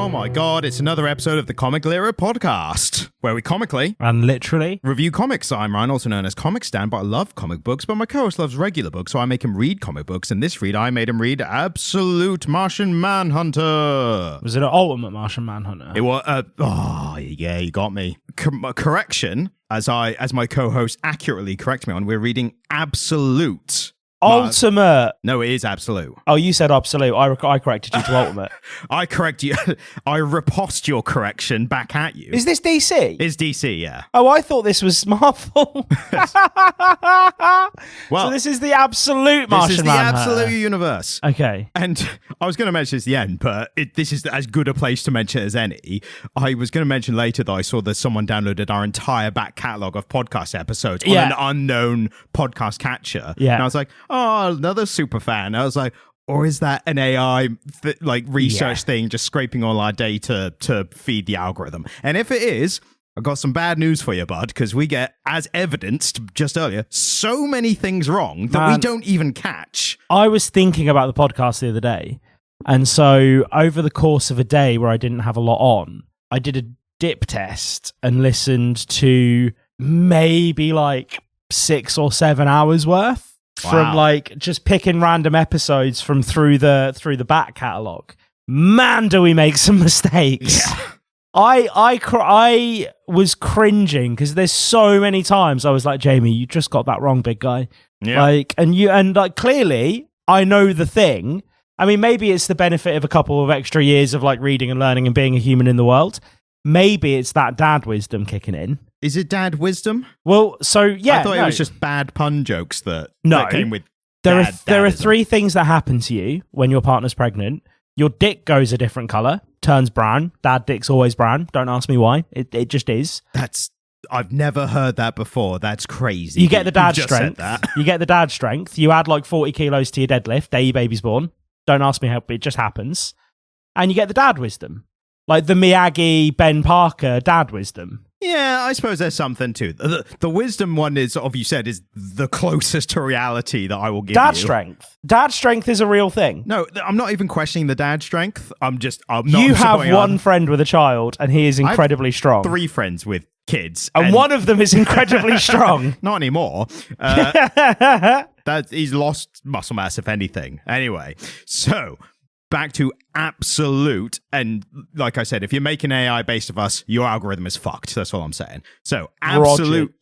Oh my god, it's another episode of the Comic Lira podcast, where we comically and literally review comics. I'm Ryan, also known as Comic Stan, but I love comic books, but my co-host loves regular books, so I make him read comic books. In this read, I made him read Absolute Martian Manhunter. Was it an Ultimate Martian Manhunter? It was, oh yeah, you got me. Correction, as my co-host accurately corrected me on, we're reading Absolute. Ultimate. No, it is Absolute. Oh, you said Absolute. I corrected you to Ultimate. I correct you. I riposte your correction back at you. Is this DC? It's DC, yeah. Oh, I thought this was Marvel. Well, so this is the Absolute Martian This is the Manhunter. Absolute universe. Okay. And I was going to mention this at the end, but this is as good a place to mention it as any. I was going to mention later that I saw that someone downloaded our entire back catalogue of podcast episodes on an unknown podcast catcher. Yeah. And I was like, oh, another super fan. I was like, or is that an AI research thing just scraping all our data to feed the algorithm? And if it is, I've got some bad news for you, bud, because we get, as evidenced just earlier, so many things wrong that we don't even catch. I was thinking about the podcast the other day, and so over the course of a day where I didn't have a lot on, I did a dip test and listened to maybe like 6 or 7 hours worth. From like just picking random episodes from through the back catalogue. Man, do we make some mistakes. Yeah. I was cringing because there's so many times I was like, Jamie, you just got that wrong, big guy. Yeah. Like, and clearly I know the thing. I mean, maybe it's the benefit of a couple of extra years of like reading and learning and being a human in the world. Maybe it's that dad wisdom kicking in. Is it dad wisdom? Well, so yeah. I thought it was just bad pun jokes that came with There dadism. are 3 things that happen to you when your partner's pregnant. Your dick goes a different color, turns brown. Dad dick's always brown. Don't ask me why. It just is. I've never heard that before. That's crazy. You get the dad just strength. said that. You get the dad strength. You add like 40 kilos to your deadlift. Day your baby's born. Don't ask me how. It just happens. And you get the dad wisdom. Like the Miyagi, Ben Parker dad wisdom. Yeah, I suppose there's something too. The wisdom one is, you said, is the closest to reality that I will give dad you. strength. Dad strength is a real thing. No, I'm not even questioning the dad strength. I'm not. You have one friend with a child, and he is incredibly strong. 3 friends with kids, and one of them is incredibly strong. Not anymore. He's lost muscle mass, if anything. Anyway, so back to Absolute, and like I said, if you're making AI based of us, your algorithm is fucked. That's all I'm saying. So Absolute,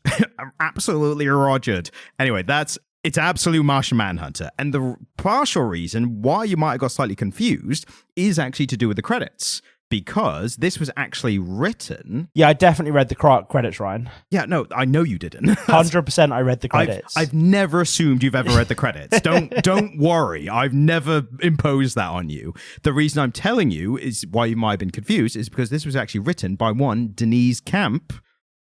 absolutely rogered. Anyway, it's Absolute Martian Manhunter, and the partial reason why you might have got slightly confused is actually to do with the credits. Because this was actually written... Yeah, I definitely read the credits, Ryan. Yeah, no, I know you didn't. 100% I read the credits. I've never assumed you've ever read the credits. Don't worry. I've never imposed that on you. The reason I'm telling you is why you might have been confused is because this was actually written by one Deniz Camp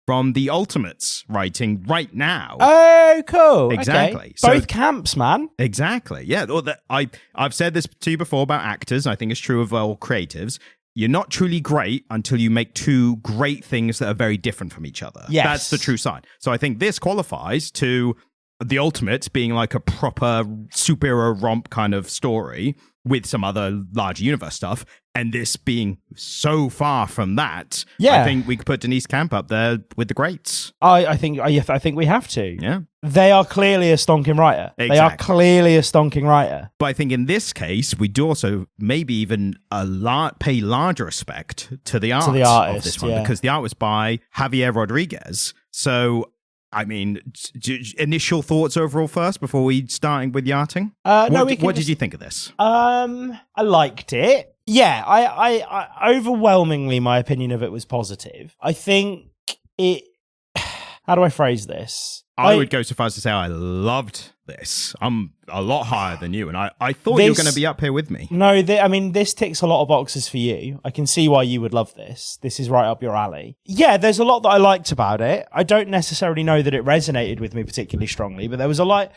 from the Ultimates writing right now. Oh, cool. Exactly. Okay. Both camps, man. Exactly. Yeah. I've said this to you before about actors. I think it's true of all creatives. You're not truly great until you make 2 great things that are very different from each other. Yes. That's the true sign. So I think this qualifies to the Ultimates being like a proper superhero romp kind of story with some other larger universe stuff. And this being so far from that, I think we could put Deniz Camp up there with the greats. I think we have to. Yeah. They are clearly a stonking writer. Exactly. They are clearly a stonking writer. But I think in this case, we do also maybe even pay larger respect to the art artist, of this one, because the art was by Javier Rodriguez. So, I mean, initial thoughts overall first before we starting with the arting? What did you think of this? I liked it. Yeah, I overwhelmingly, my opinion of it was positive. I think it... How do I phrase this? I would go so far as to say I loved this. I'm a lot higher than you, and I thought you were going to be up here with me. No, this ticks a lot of boxes for you. I can see why you would love this. This is right up your alley. Yeah, there's a lot that I liked about it. I don't necessarily know that it resonated with me particularly strongly, but there was a lot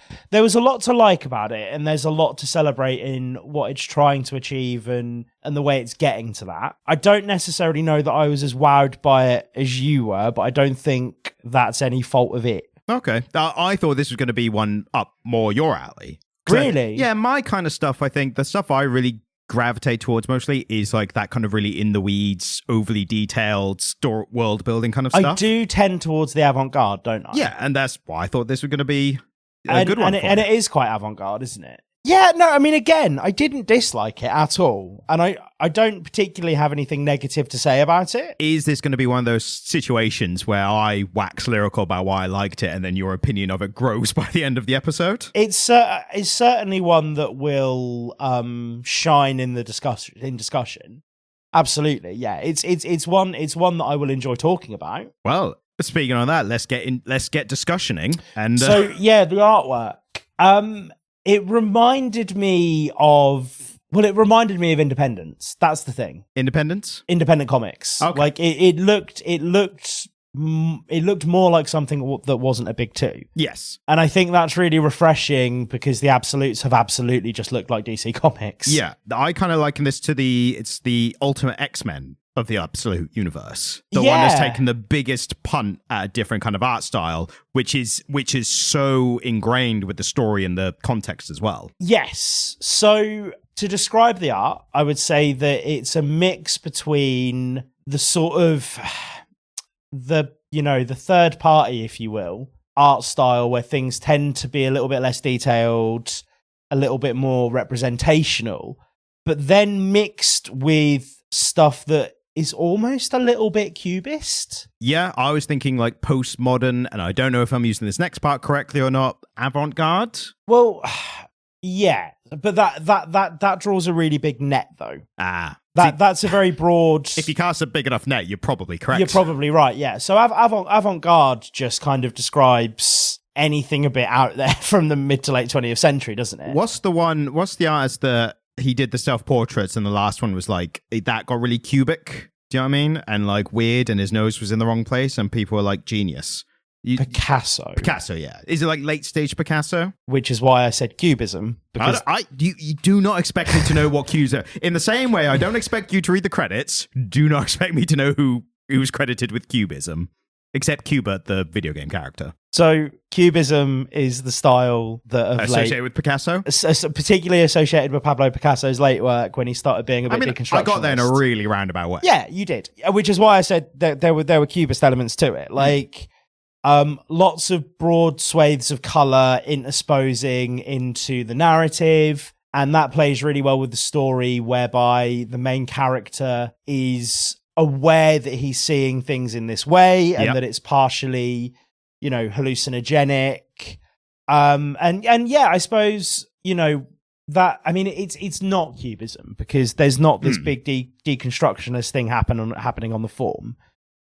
to like about it, and there's a lot to celebrate in what it's trying to achieve and the way it's getting to that. I don't necessarily know that I was as wowed by it as you were, but I don't think that's any fault of it. Okay. I thought this was going to be one up more your alley. Really? Yeah, my kind of stuff, I think, the stuff I really gravitate towards mostly is like that kind of really in the weeds, overly detailed world building kind of stuff. I do tend towards the avant-garde, don't I? Yeah, and that's why I thought this was going to be a good one. And it is quite avant-garde, isn't it? Yeah, no, I mean, again, I didn't dislike it at all. And I don't particularly have anything negative to say about it. Is this going to be one of those situations where I wax lyrical about why I liked it and then your opinion of it grows by the end of the episode? It's certainly one that will shine in the discussion. Absolutely, yeah. It's one that I will enjoy talking about. Well, speaking of that, let's get discussioning. And so yeah, the artwork. It reminded me of Independence. That's the thing. Independent comics. Okay. Like it looked more like something that wasn't a big two. Yes. And I think that's really refreshing because the Absolutes have absolutely just looked like DC Comics. Yeah. I kind of liken this to the Ultimate X-Men of the Absolute universe. The one that's taken the biggest punt at a different kind of art style, which is so ingrained with the story and the context as well. Yes. So to describe the art, I would say that it's a mix between the sort of the third party, if you will, art style where things tend to be a little bit less detailed, a little bit more representational, but then mixed with stuff that is almost a little bit cubist. Yeah, I was thinking like postmodern, and I don't know if I'm using this next part correctly or not, avant-garde. Well, yeah, but that draws a really big net though. That's a very broad. If you cast a big enough net, you're probably correct. You're probably right. Yeah. So avant-garde just kind of describes anything a bit out there from the mid to late 20th century, doesn't it? What's the artist that he did the self-portraits, and the last one was like that got really cubic? Do you know what I mean? And like weird, and his nose was in the wrong place, and people were like genius. Picasso, yeah. Is it like late stage Picasso? Which is why I said cubism. Because you do not expect me to know what cues are. In the same way, I don't expect you to read the credits. Do not expect me to know who was credited with cubism, except Cuba, the video game character. So cubism is the style that associated with Picasso, particularly associated with Pablo Picasso's late work when he started being a bit deconstructionist. I got there in a really roundabout way. Yeah, you did, which is why I said that there were cubist elements to it, like lots of broad swathes of color intersposing into the narrative, and that plays really well with the story, whereby the main character is aware that he's seeing things in this way and that it's partially hallucinogenic, and yeah, I suppose that, I mean, it's not cubism because there's not this big deconstructionist thing happening on the form,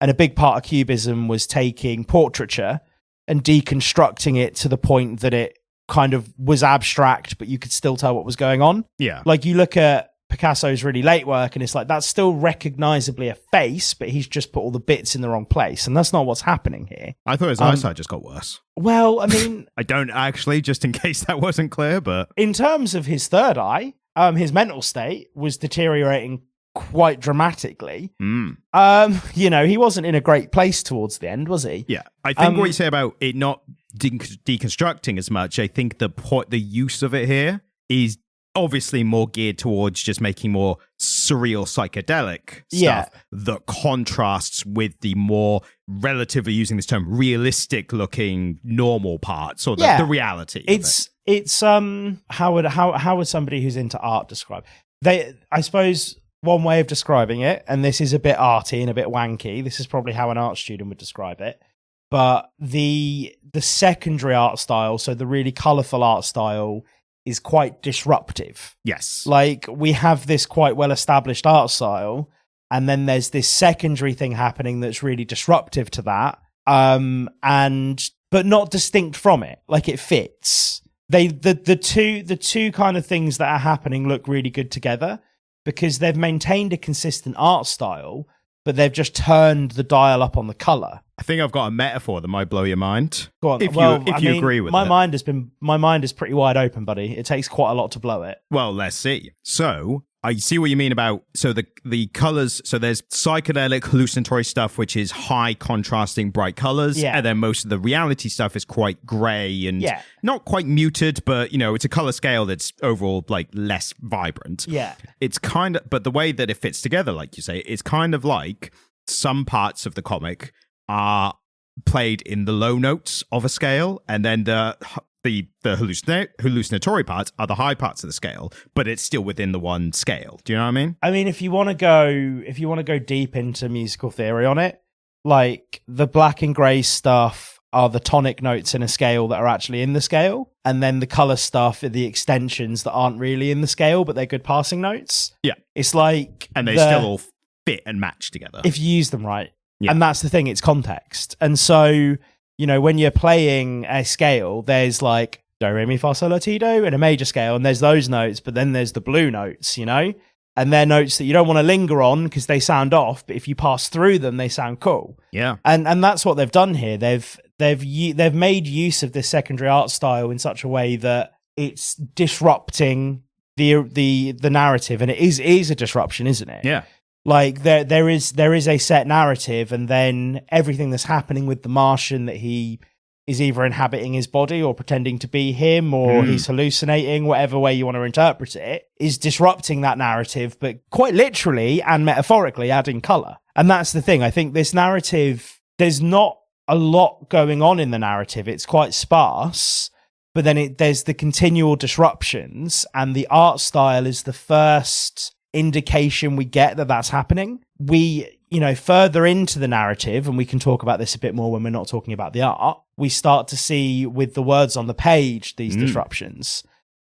and a big part of cubism was taking portraiture and deconstructing it to the point that it kind of was abstract, but you could still tell what was going on. Yeah, like you look at Picasso's really late work and it's like that's still recognizably a face, but he's just put all the bits in the wrong place, and that's not what's happening here. I thought his eyesight just got worse. Well, I mean, I don't actually, just in case that wasn't clear, but in terms of his third eye, his mental state was deteriorating quite dramatically. He wasn't in a great place towards the end, was he? Yeah, I think what you say about it not deconstructing as much, I think the use of it here is obviously more geared towards just making more surreal psychedelic stuff that contrasts with the more, relatively using this term, realistic looking normal parts, or the reality. It's how would somebody who's into art describe? I suppose one way of describing it, and this is a bit arty and a bit wanky, this is probably how an art student would describe it, but the secondary art style, so the really colourful art style, is quite disruptive. Yes. Like, we have this quite well-established art style, and then there's this secondary thing happening that's really disruptive to that, but not distinct from it. Like, it fits. The two kind of things that are happening look really good together because they've maintained a consistent art style, but they've just turned the dial up on the colour. I think I've got a metaphor that might blow your mind. Go on. If you agree with my it. My mind is pretty wide open, buddy. It takes quite a lot to blow it. Well, let's see. So, I see what you mean about, so the colors, so there's psychedelic hallucinatory stuff, which is high contrasting bright colors. Yeah. And then most of the reality stuff is quite gray and Yeah. not quite muted, but, you know, it's a color scale that's overall like less vibrant. Yeah. It's kind of, but the way that it fits together, like you say, it's kind of like some parts of the comic are played in the low notes of a scale, and then the hallucinatory parts are the high parts of the scale, but it's still within the one scale. Do you know what I mean? I mean, if you want to go deep into musical theory on it, like the black and grey stuff are the tonic notes in a scale that are actually in the scale, and then the color stuff are the extensions that aren't really in the scale, but they're good passing notes. Yeah. It's like, and they still all fit and match together if you use them right. Yeah. And that's the thing, it's context. And so, you know, when you're playing a scale, there's like do, re, mi, fa, sol, la, ti, do in a major scale, and there's those notes, but then there's the blue notes, you know? And they're notes that you don't want to linger on because they sound off, but if you pass through them, they sound cool. Yeah. And that's what they've done here. They've made use of this secondary art style in such a way that it's disrupting the narrative, and it is a disruption, isn't it? Yeah. Like there is a set narrative, and then everything that's happening with the Martian, that he is either inhabiting his body or pretending to be him, or he's hallucinating, whatever way you want to interpret it, is disrupting that narrative, but quite literally and metaphorically adding color. And that's the thing. I think this narrative, there's not a lot going on in the narrative. It's quite sparse, but then there's the continual disruptions, and the art style is the first indication we get that that's happening. We, you know, further into the narrative, and we can talk about this a bit more when we're not talking about the art, we start to see with the words on the page these disruptions.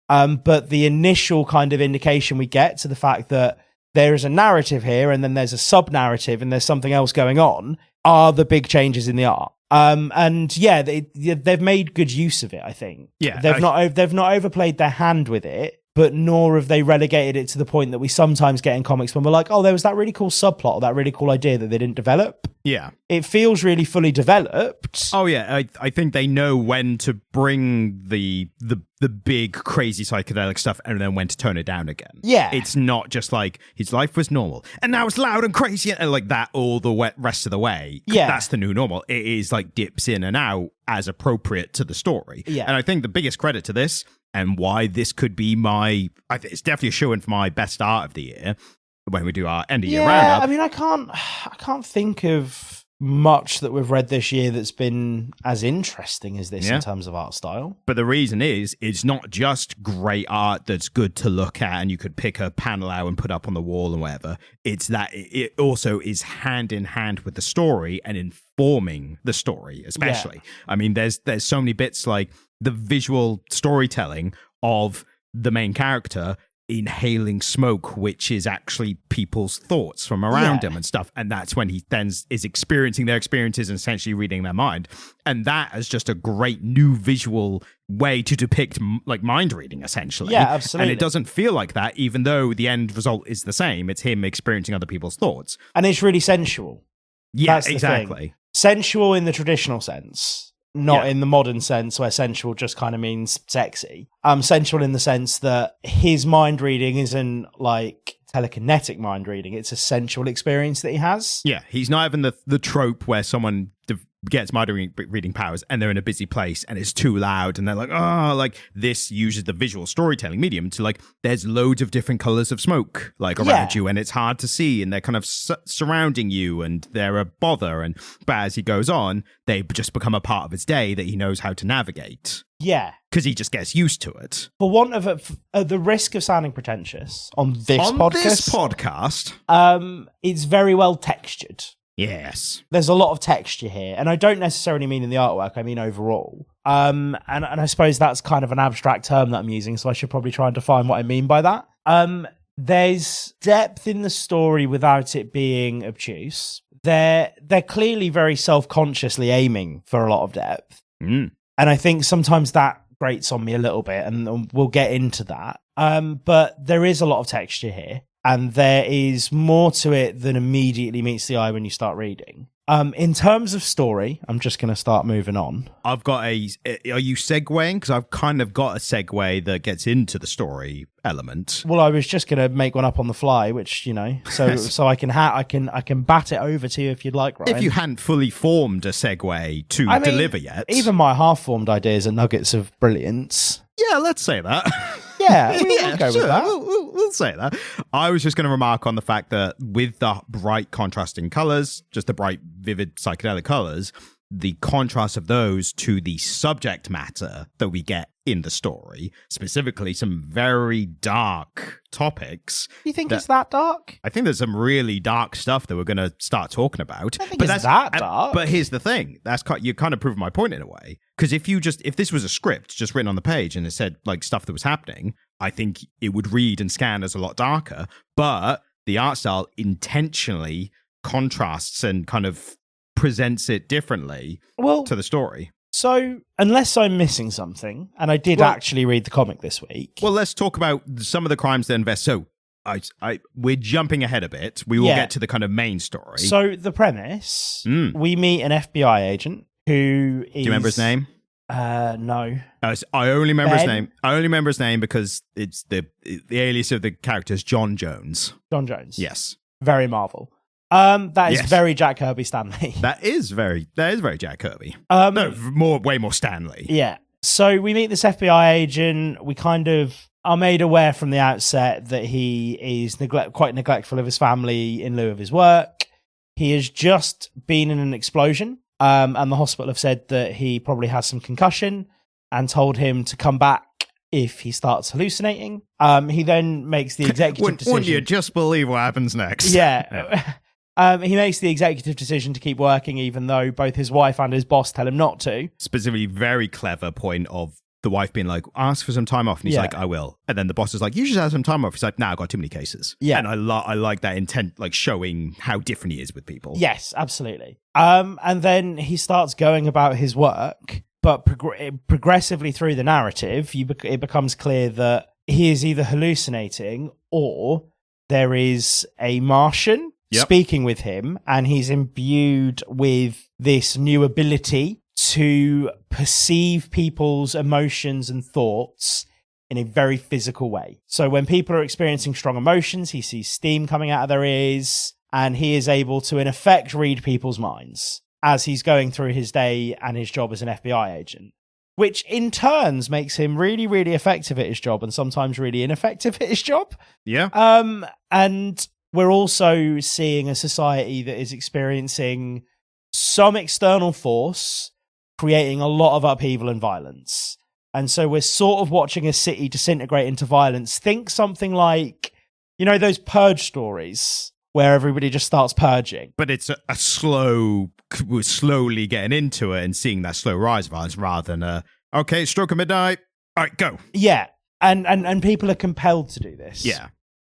But the initial kind of indication we get to the fact that there is a narrative here, and then there's a sub-narrative, and there's something else going on, are the big changes in the art. And yeah, they've made good use of it, I think. Yeah, they've not overplayed their hand with it, but nor have they relegated it to the point that we sometimes get in comics when we're like, oh, there was that really cool subplot or that really cool idea that they didn't develop. Yeah. It feels really fully developed. Oh, yeah. I think they know when to bring the big, crazy psychedelic stuff and then when to tone it down again. Yeah. It's not just like his life was normal and now it's loud and crazy and like that all the rest of the way. Yeah. That's the new normal. It is like dips in and out as appropriate to the story. Yeah. And I think the biggest credit to this, and why this could be it's definitely a shoe-in for my best art of the year when we do our end of year roundup. I mean, I can't think of much that we've read this year that's been as interesting as this in terms of art style. But the reason is, it's not just great art that's good to look at and you could pick a panel out and put up on the wall and whatever. It's that it also is hand in hand with the story and informing the story, especially. Yeah. I mean, there's so many bits like the visual storytelling of the main character inhaling smoke, which is actually people's thoughts from around him and stuff. And that's when he then is experiencing their experiences and essentially reading their mind. And that is just a great new visual way to depict like mind reading, essentially. Yeah, absolutely. And it doesn't feel like that, even though the end result is the same. It's him experiencing other people's thoughts. And it's really sensual. Yeah, that's exactly. Sensual in the traditional sense. Not in the modern sense where sensual just kind of means sexy. Sensual in the sense that his mind reading isn't like telekinetic mind reading. It's a sensual experience that he has. Yeah, he's not even the trope where someone gets mind reading powers and they're in a busy place and it's too loud and they're like, oh, like this uses the visual storytelling medium to like, there's loads of different colors of smoke like around you and it's hard to see and they're kind of surrounding you and they're a bother. But as he goes on, they just become a part of his day that he knows how to navigate. Yeah. Because he just gets used to it. For want of the risk of sounding pretentious on this podcast, it's very well textured. Yes. There's a lot of texture here. And I don't necessarily mean in the artwork, I mean overall. And I suppose that's kind of an abstract term that I'm using, so I should probably try and define what I mean by that. There's depth in the story without it being obtuse. They're clearly very self-consciously aiming for a lot of depth. And I think sometimes that grates on me a little bit, and we'll get into that. But there is a lot of texture here. And there is more to it than immediately meets the eye when you start reading. In terms of story, I'm just going to start moving on. I've got are you segueing? Because I've kind of got a segue that gets into the story element. Well, I was just going to make one up on the fly, which, so I can bat it over to you if you'd like, Ryan. If you hadn't fully formed a segue to deliver yet. Even my half-formed ideas are nuggets of brilliance. Yeah, let's say that. Yeah, we'll go with that. We'll say that. I was just going to remark on the fact that with the bright contrasting colors, just the bright, vivid psychedelic colors, the contrast of those to the subject matter that we get in the story, specifically some very dark topics. You think it's that dark? I think there's some really dark stuff that we're going to start talking about. I think it's that dark. But here's the thing. You kind of proved my point in a way. Because if this was a script just written on the page and it said like stuff that was happening, I think it would read and scan as a lot darker. But the art style intentionally contrasts and kind of presents it differently to the story. So, unless I'm missing something, and I did actually read the comic this week. Well, let's talk about some of the crimes that invest. So, we're jumping ahead a bit. We will get to the kind of main story. So, the premise, we meet an FBI agent who is... Do you remember his name? No. I only remember his name. I only remember his name because it's the alias of the character is John Jones. John Jones. Yes. Very Marvel. That is very Jack Kirby Stanley. That is very Jack Kirby. Way more Stanley. Yeah. So we meet this FBI agent. We kind of are made aware from the outset that he is quite neglectful of his family in lieu of his work. He has just been in an explosion, and the hospital have said that he probably has some concussion and told him to come back if he starts hallucinating. He then makes the executive decision. Wouldn't you just believe what happens next? Yeah. He makes the executive decision to keep working, even though both his wife and his boss tell him not to. Specifically, very clever point of the wife being like, ask for some time off. And he's like, I will. And then the boss is like, you should have some time off. He's like, nah, I've got too many cases. Yeah. And I like that intent, like showing how different he is with people. Yes, absolutely. And then he starts going about his work, but progressively through the narrative, it becomes clear that he is either hallucinating or there is a Martian speaking with him, and he's imbued with this new ability to perceive people's emotions and thoughts in a very physical way. So when people are experiencing strong emotions, he sees steam coming out of their ears, and he is able to, in effect, read people's minds as he's going through his day and his job as an FBI agent, which in turns makes him really, really effective at his job and sometimes really ineffective at his job. Yeah. And we're also seeing a society that is experiencing some external force creating a lot of upheaval and violence. And so we're sort of watching a city disintegrate into violence. Think something like, those purge stories where everybody just starts purging. But it's we're slowly getting into it and seeing that slow rise of violence rather than, okay, stroke of midnight, all right, go. Yeah, and people are compelled to do this. Yeah.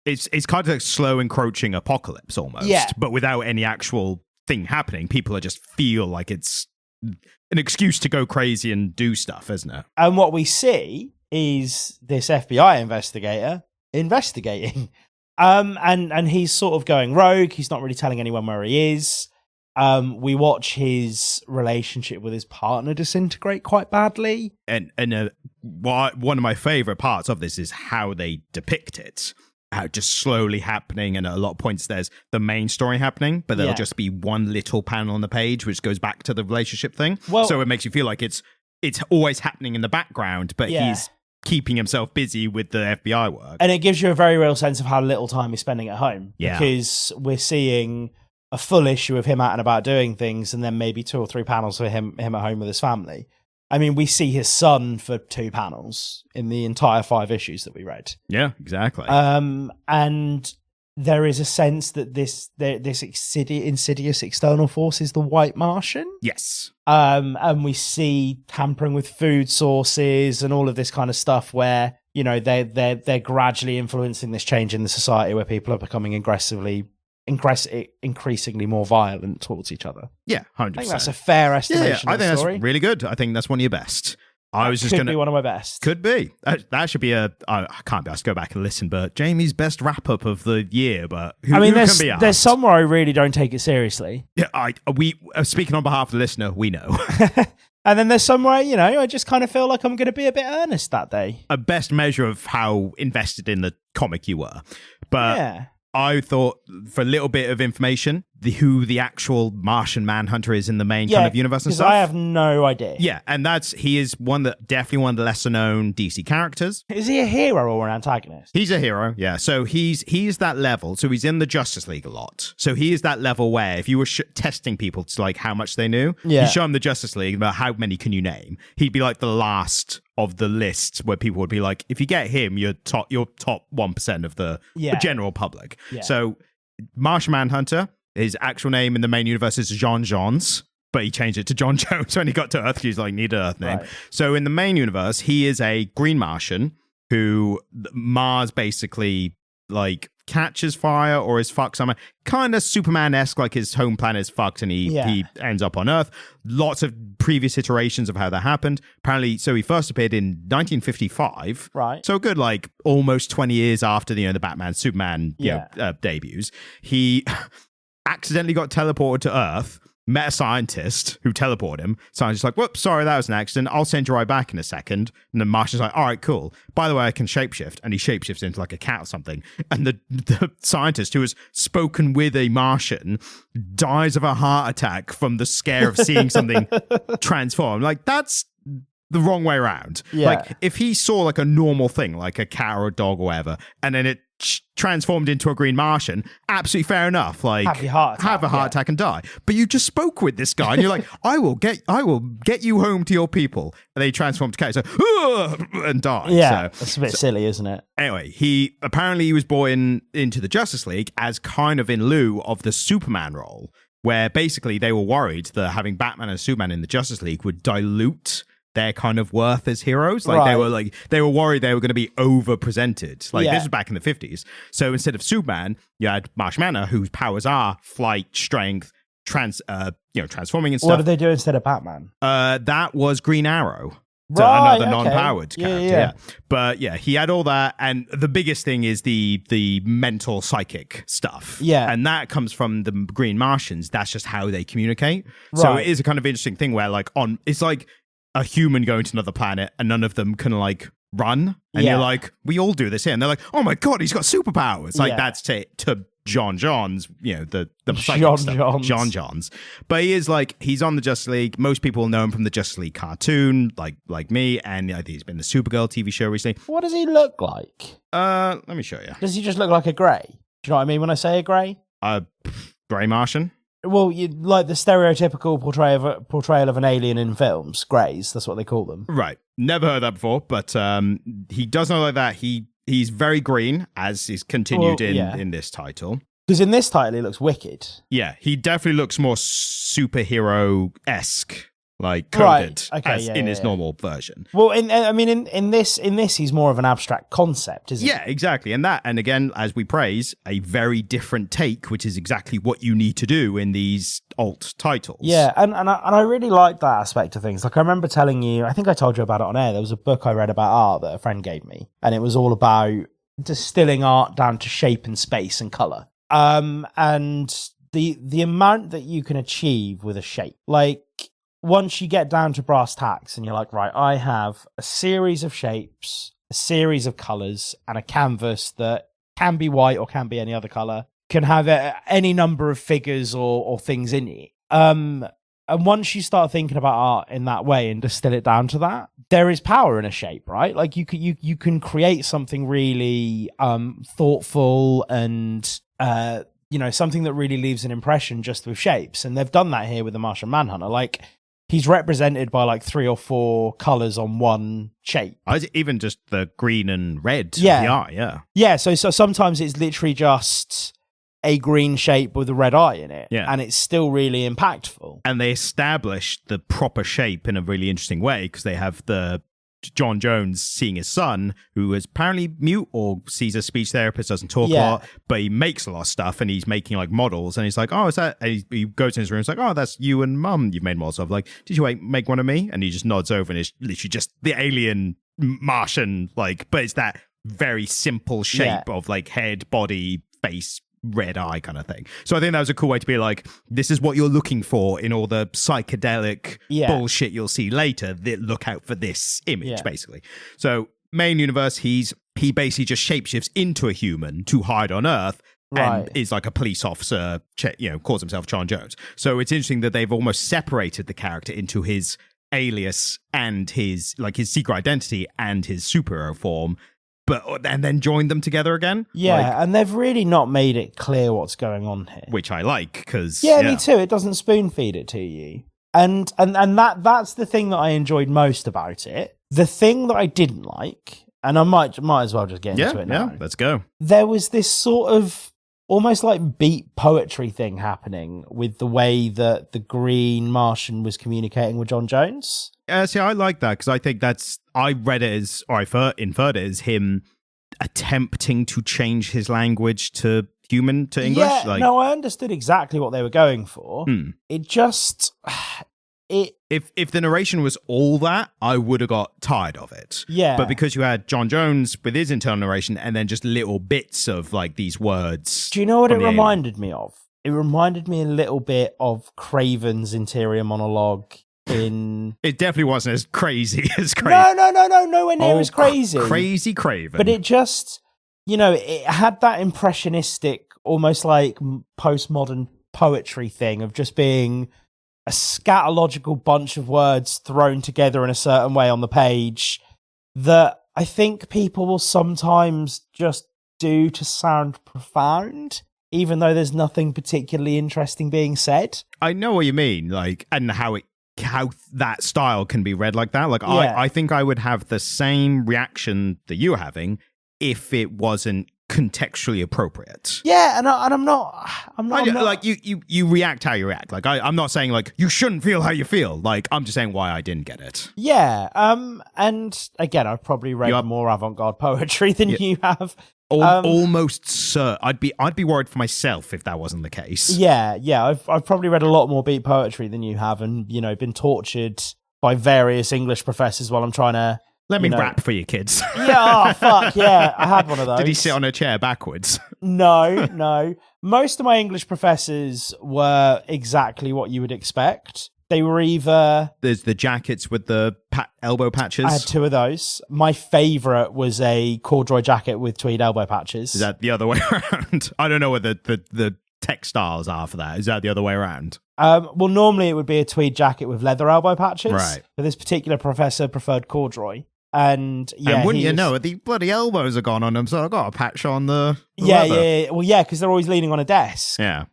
It's kind of like slow encroaching apocalypse almost, but without any actual thing happening. People just feel like it's an excuse to go crazy and do stuff, isn't it? And what we see is this FBI investigator investigating. And he's sort of going rogue. He's not really telling anyone where he is. We watch his relationship with his partner disintegrate quite badly. And one of my favorite parts of this is how they depict it. How just slowly happening, and at a lot of points there's the main story happening, but there'll just be one little panel on the page which goes back to the relationship thing. Well, so it makes you feel like it's always happening in the background, but he's keeping himself busy with the FBI work. And it gives you a very real sense of how little time he's spending at home. Yeah. Because we're seeing a full issue of him out and about doing things, and then maybe 2 or 3 panels for him at home with his family. I mean, we see his son for 2 panels in the entire 5 issues that we read. Yeah, exactly. And there is a sense that this insidious external force is the White Martian. Yes. And we see tampering with food sources and all of this kind of stuff where, they're gradually influencing this change in the society where people are becoming increasingly more violent towards each other. Yeah, 100%. I think that's a fair estimation. I think story. That's really good. I think that's one of your best. I was just could going to be one of my best. Could be. That should be I can't be. I have to go back and listen. But Jamie's best wrap up of the year. But who can be asked? There's some where I really don't take it seriously. Yeah, we speaking on behalf of the listener, we know. And then there's some where, I just kind of feel like I'm going to be a bit earnest that day. A best measure of how invested in the comic you were. But yeah. I thought for a little bit of information, who the actual Martian Manhunter is in the main kind of universe and stuff. I have no idea. Yeah, and he is definitely one of the lesser known DC characters. Is he a hero or an antagonist? He's a hero, yeah. So he's that level. So he's in the Justice League a lot. So he is that level where if you were testing people to like how much they knew, you show him the Justice League about how many can you name. He'd be like the last of the list where people would be like, if you get him, you're top 1% of the general public. Yeah. So Martian Manhunter, his actual name in the main universe is Jean Johns, but he changed it to John Jones when he got to Earth. He's like, need an Earth name. Right. So in the main universe, he is a green Martian who Mars basically like catches fire or is fucked somewhere. Kind of Superman-esque, like his home planet is fucked and he ends up on Earth. Lots of previous iterations of how that happened. Apparently, so he first appeared in 1955. Right. So good, like almost 20 years after the Batman, Superman debuts. He accidentally got teleported to Earth, met a scientist who teleported him. Scientist's like, whoops, sorry, that was an accident. I'll send you right back in a second. And then Martian's like, all right, cool. By the way, I can shapeshift. And he shapeshifts into like a cat or something. And the scientist who has spoken with a Martian dies of a heart attack from the scare of seeing something transform. Like, that's the wrong way around. Yeah. Like, if he saw like a normal thing, like a cat or a dog or whatever, and then it transformed into a green Martian, absolutely fair enough. Like, have a heart attack and die. But you just spoke with this guy and you're like, I will get you home to your people. And they transform to cat, so and die. Yeah, that's a bit silly, isn't it? Anyway, he was born into the Justice League as kind of in lieu of the Superman role, where basically they were worried that having Batman and Superman in the Justice League would dilute their kind of worth as heroes. Like they were worried they were going to be over-presented. Like this was back in the 50s. So instead of Superman, you had Martian Manhunter, whose powers are flight, strength, transforming and stuff. What did they do instead of Batman? That was Green Arrow. Right, another non-powered character. Yeah. But yeah, he had all that, and the biggest thing is the mental psychic stuff. Yeah. And that comes from the Green Martians. That's just how they communicate. Right. So it is a kind of interesting thing where it's like a human going to another planet and none of them can like run. And you're like, we all do this here. And they're like, oh my God, he's got superpowers. Like that's to John Johns, the John Johns. But he is like, he's on the Justice League. Most people know him from the Justice League cartoon, like me. And I think he's been the Supergirl TV show recently. What does he look like? Let me show you. Does he just look like a grey? Do you know what I mean when I say a grey? Grey Martian? Well, you like the stereotypical portrayal of an alien in films, greys. That's what they call them. Right. Never heard that before, but he does not like that. He's very green, as is continued in this title. Because in this title, he looks wicked. Yeah, he definitely looks more superhero-esque, like coded, in his normal version. Well, in this, he's more of an abstract concept, isn't he? Yeah, exactly. And again, as we praise, a very different take, which is exactly what you need to do in these alt titles. Yeah, and I really like that aspect of things. Like, I remember telling you, I think I told you about it on air, there was a book I read about art that a friend gave me, and it was all about distilling art down to shape and space and colour. And the amount that you can achieve with a shape, like, once you get down to brass tacks and you're like, right, I have a series of shapes, a series of colours, and a canvas that can be white or can be any other colour, can have any number of figures or things in it. And once you start thinking about art in that way and distill it down to that, there is power in a shape, right? Like you can create something really thoughtful and something that really leaves an impression just with shapes. And they've done that here with the Martian Manhunter. Like, he's represented by like 3 or 4 colors on one shape. Even just the green and red. Yeah. So sometimes it's literally just a green shape with a red eye in it. Yeah. And it's still really impactful. And they establish the proper shape in a really interesting way because they have the John Jones seeing his son, who is apparently mute or sees a speech therapist, doesn't talk a lot, but he makes a lot of stuff, and he's making like models, and he's like, oh, is that? And he goes in his room, he's like, oh, that's you and Mum. You've made models of. Like, did you make one of me? And he just nods over, and it's literally just the alien Martian, like, but it's that very simple shape of like head, body, face, red eye kind of thing. So I think that was a cool way to be like, this is what you're looking for in all the psychedelic bullshit you'll see later. Look out for this image, basically. So main universe, he basically just shapeshifts into a human to hide on Earth. And is like a police officer, calls himself John Jones. So it's interesting that they've almost separated the character into his alias and his secret identity and his superhero form, and then joined them together again. Yeah, and they've really not made it clear what's going on here, which I like because me too. It doesn't spoon feed it to you, and that's the thing that I enjoyed most about it. The thing that I didn't like, and I might as well just get into it now. Yeah, let's go. There was this sort of almost like beat poetry thing happening with the way that the Green Martian was communicating with John Jones. See, I like that because I think I read it as, or I inferred it as him attempting to change his language to human to English. Yeah, no, I understood exactly what they were going for. It just... If the narration was all that, I would have got tired of it. Yeah. But because you had John Jones with his internal narration and then just little bits of like these words. Do you know what it reminded me of? It reminded me a little bit of Craven's interior monologue in... It definitely wasn't as crazy as Craven. No, nowhere near as crazy. Crazy Craven. But it just, it had that impressionistic, almost like postmodern poetry thing of just being a scatological bunch of words thrown together in a certain way on the page that I think people will sometimes just do to sound profound, even though there's nothing particularly interesting being said. I know what you mean, like, and how that style can be read like that. Like, I think I would have the same reaction that you're having if it wasn't contextually appropriate. Yeah, and I'm not like you react how you react. Like I'm not saying like you shouldn't feel how you feel. Like I'm just saying why I didn't get it. Yeah. And again, I've probably read more avant-garde poetry than you have. Almost certain. I'd be worried for myself if that wasn't the case. Yeah. I've probably read a lot more beat poetry than you have, and been tortured by various English professors while I'm trying to. Let me rap for you, kids. Yeah, fuck, yeah. I had one of those. Did he sit on a chair backwards? No. Most of my English professors were exactly what you would expect. They were either... There's the jackets with the elbow patches. I had two of those. My favourite was a corduroy jacket with tweed elbow patches. Is that the other way around? I don't know what the textiles are for that. Is that the other way around? Well, normally it would be a tweed jacket with leather elbow patches. Right. But this particular professor preferred corduroy. And wouldn't you know, the bloody elbows are gone on them, so I've got a patch on the leather. Yeah. Well, yeah, because they're always leaning on a desk. Yeah.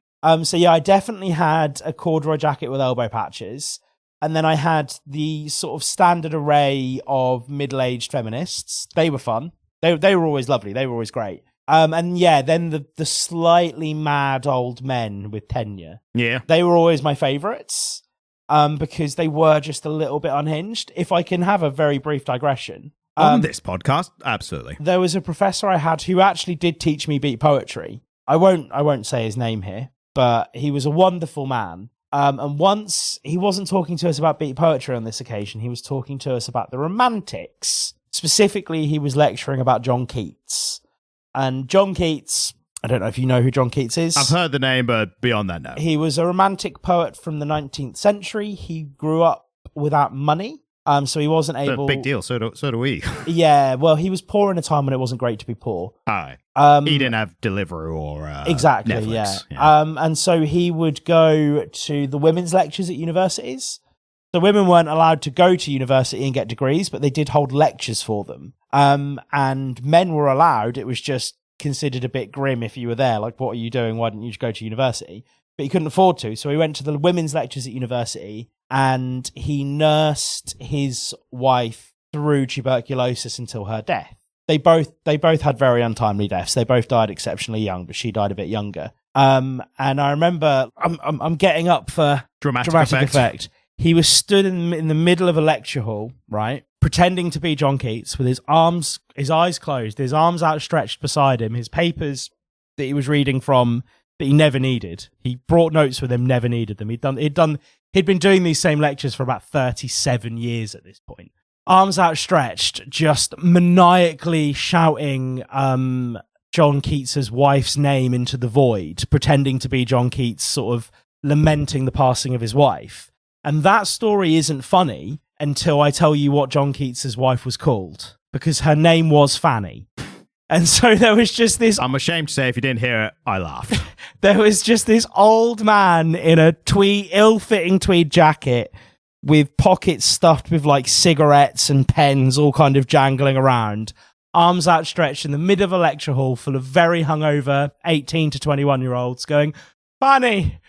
So I definitely had a corduroy jacket with elbow patches, and then I had the sort of standard array of middle-aged feminists. They were fun. They were always lovely. They were always great. And then the slightly mad old men with tenure. Yeah. They were always my favourites. Because they were just a little bit unhinged. If I can have a very brief digression. On this podcast, absolutely. There was a professor I had who actually did teach me beat poetry. I won't say his name here, but he was a wonderful man. And once he wasn't talking to us about beat poetry on this occasion, he was talking to us about the Romantics. Specifically, he was lecturing about John Keats. And John Keats... I don't know if you know who John Keats is. I've heard the name, but beyond that, no. He was a romantic poet from the 19th century. He grew up without money, so he wasn't able... Big deal, so do we. Yeah, well, he was poor in a time when it wasn't great to be poor. Aye. He didn't have Deliveroo or exactly, Netflix. Yeah. And so he would go to the women's lectures at universities. The women weren't allowed to go to university and get degrees, but they did hold lectures for them. And men were allowed. It was just considered a bit grim if you were there, like, what are you doing, why didn't you just go to university? But he couldn't afford to, so he went to the women's lectures at university, and he nursed his wife through tuberculosis until her death. They both had very untimely deaths. They both died exceptionally young, but she died a bit younger. And I remember I'm getting up for dramatic effect. He was stood in the middle of a lecture hall, right? pretending to be John Keats with his eyes closed, his arms outstretched beside him, his papers that he was reading from that he never needed. He brought notes with him, never needed them. He'd been doing these same lectures for about 37 years at this point. Arms outstretched, just maniacally shouting John Keats's wife's name into the void, pretending to be John Keats, sort of lamenting the passing of his wife. And that story isn't funny until I tell you what John Keats's wife was called, because her name was Fanny. And so there was just this... I'm ashamed to say, if you didn't hear it, I laughed. There was just this old man in a ill-fitting tweed jacket with pockets stuffed with like cigarettes and pens all kind of jangling around, arms outstretched in the middle of a lecture hall full of very hungover 18 to 21-year-olds going, Fanny,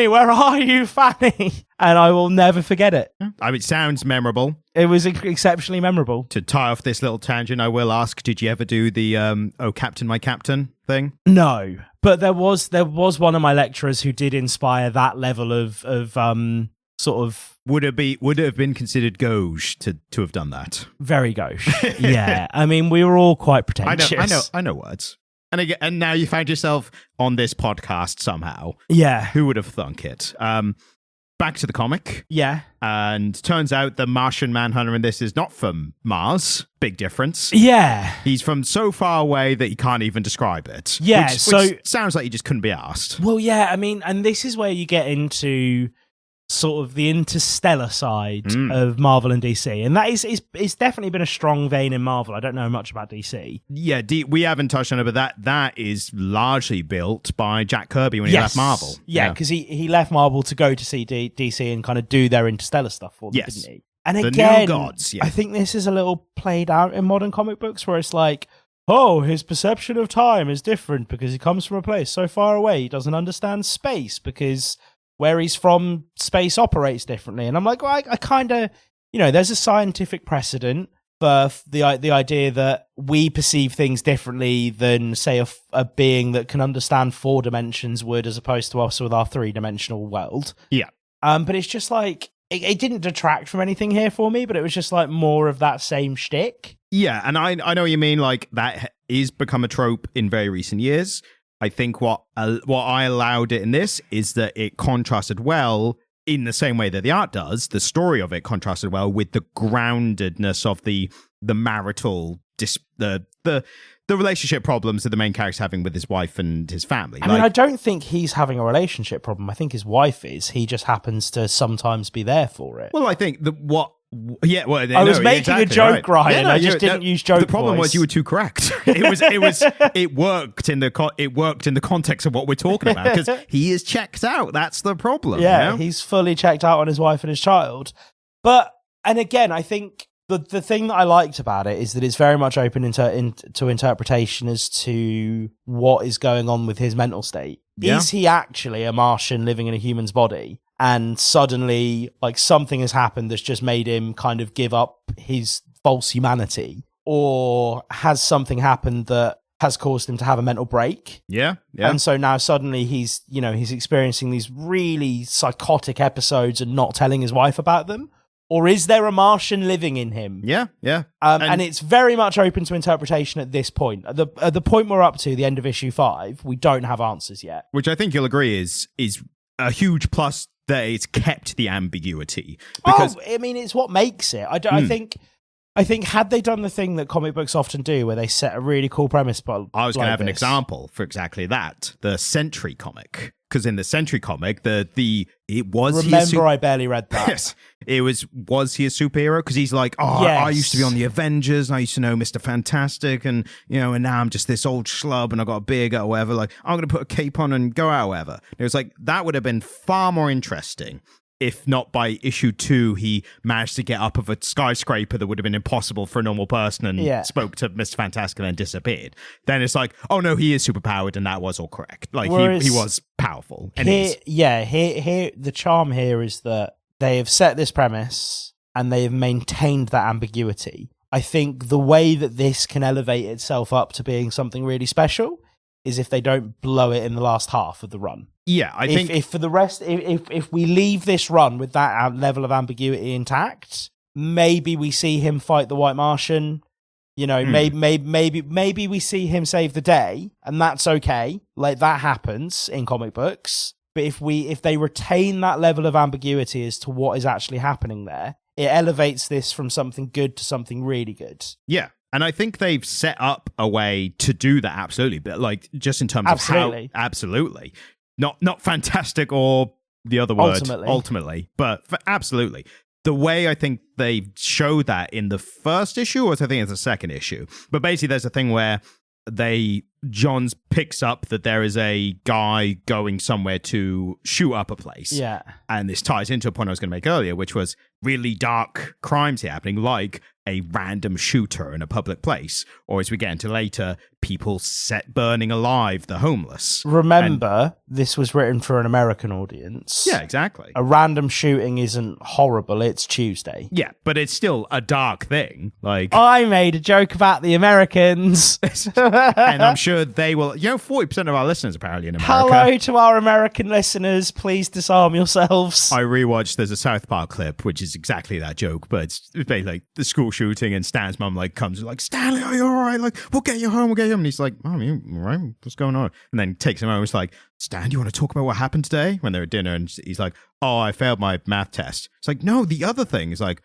where are you, Fanny? And I will never forget it. I mean, it sounds memorable. It was exceptionally memorable. To tie off this little tangent, I will ask, did you ever do the, oh, Captain, my Captain thing? No, but there was one of my lecturers who did inspire that level of sort of... Would it have been considered gauche to have done that? Very gauche. Yeah. I mean, we were all quite pretentious. I know words. And now you find yourself on this podcast somehow. Yeah. Who would have thunk it? Back to the comic. Yeah. And turns out the Martian Manhunter in this is not from Mars. Big difference. Yeah. He's from so far away that you can't even describe it. Yeah. Which sounds like you just couldn't be asked. Well, yeah. I mean, and this is where you get into sort of the interstellar side of Marvel and DC, and that is it's definitely been a strong vein in Marvel. I don't know much about DC. Yeah, we haven't touched on it, but that is largely built by Jack Kirby when he left Marvel. Yeah, because he left Marvel to go to see DC and kind of do their interstellar stuff for them, didn't he? And the again, new gods, yeah. I think this is a little played out in modern comic books where it's like, oh, his perception of time is different because he comes from a place so far away. He doesn't understand space because where he's from, space operates differently. And I'm like, well, I kind of, there's a scientific precedent for the idea that we perceive things differently than, say, a being that can understand 4 dimensions would, as opposed to us with our 3-dimensional world. Yeah. But it's just like, it didn't detract from anything here for me, but it was just like more of that same shtick. Yeah, and I know what you mean. Like, that is become a trope in very recent years. I think what I allowed it in this is that it contrasted well in the same way that the art does. The story of it contrasted well with the groundedness of the marital the relationship problems that the main character's having with his wife and his family. I mean, I don't think he's having a relationship problem. I think his wife is. He just happens to sometimes be there for it. Well, I think I was making a joke, right. Ryan. I just didn't use joke. The problem voice. was you were too correct. It worked in the context of what we're talking about because he is checked out. That's the problem. Yeah, he's fully checked out on his wife and his child. And again, I think the thing that I liked about it is that it's very much open to interpretation as to what is going on with his mental state. Yeah. Is he actually a Martian living in a human's body? And suddenly, like, something has happened that's just made him kind of give up his false humanity? Or has something happened that has caused him to have a mental break? Yeah. And so now suddenly he's experiencing these really psychotic episodes and not telling his wife about them? Or is there a Martian living in him? Yeah. And it's very much open to interpretation at this point. At the point we're up to, the end of issue 5, we don't have answers yet. Which I think you'll agree is a huge plus that it's kept the ambiguity. Because it's what makes it. I think had they done the thing that comic books often do, where they set a really cool premise, but I was going to have an example for exactly that: the Sentry comic. Because in the Sentry comic, I barely read that. Yes, was he a superhero? Because he's like, I used to be on the Avengers, and I used to know Mr. Fantastic, and and now I'm just this old schlub, and I got a beard or whatever. Like, I'm going to put a cape on and go out, whatever. And it was like that would have been far more interesting. If not by issue 2, he managed to get up of a skyscraper that would have been impossible for a normal person and spoke to Mr. Fantastic and then disappeared. Then it's like, oh no, he is superpowered and that was all correct. Like, he was powerful. And here, the charm here is that they have set this premise and they have maintained that ambiguity. I think the way that this can elevate itself up to being something really special is if they don't blow it in the last half of the run. Yeah, I think if for the rest, if we leave this run with that level of ambiguity intact, maybe we see him fight the White Martian. You know, maybe we see him save the day, and that's okay. Like, that happens in comic books. But if they retain that level of ambiguity as to what is actually happening there, it elevates this from something good to something really good. Yeah. And I think they've set up a way to do that, absolutely. But like, just in terms of how, absolutely. Not fantastic or the other word, ultimately, but absolutely. The way I think they show that in the first issue, or I think it's the second issue. But basically, there's a thing where Johns picks up that there is a guy going somewhere to shoot up a place. Yeah. And this ties into a point I was going to make earlier, which was really dark crimes happening, like a random shooter in a public place, or as we get into later, people set burning alive the homeless. Remember, this was written for an American audience. Yeah, exactly. A random shooting isn't horrible, it's Tuesday. Yeah, but it's still a dark thing. Like, I made a joke about the Americans. And I'm sure they will, 40% of our listeners apparently in America. Hello to our American listeners, please disarm yourselves. I rewatched, there's a South Park clip, which is exactly that joke, but it's basically like the school shooting, and Stan's mum like comes and like, Stanley, are you all right? Like, we'll get you home. And he's like, Mom, you all right? What's going on? And then takes him home. It's like, Stan, do you want to talk about what happened today? When they're at dinner, and he's like, oh, I failed my math test. It's like, no, the other thing. Is like,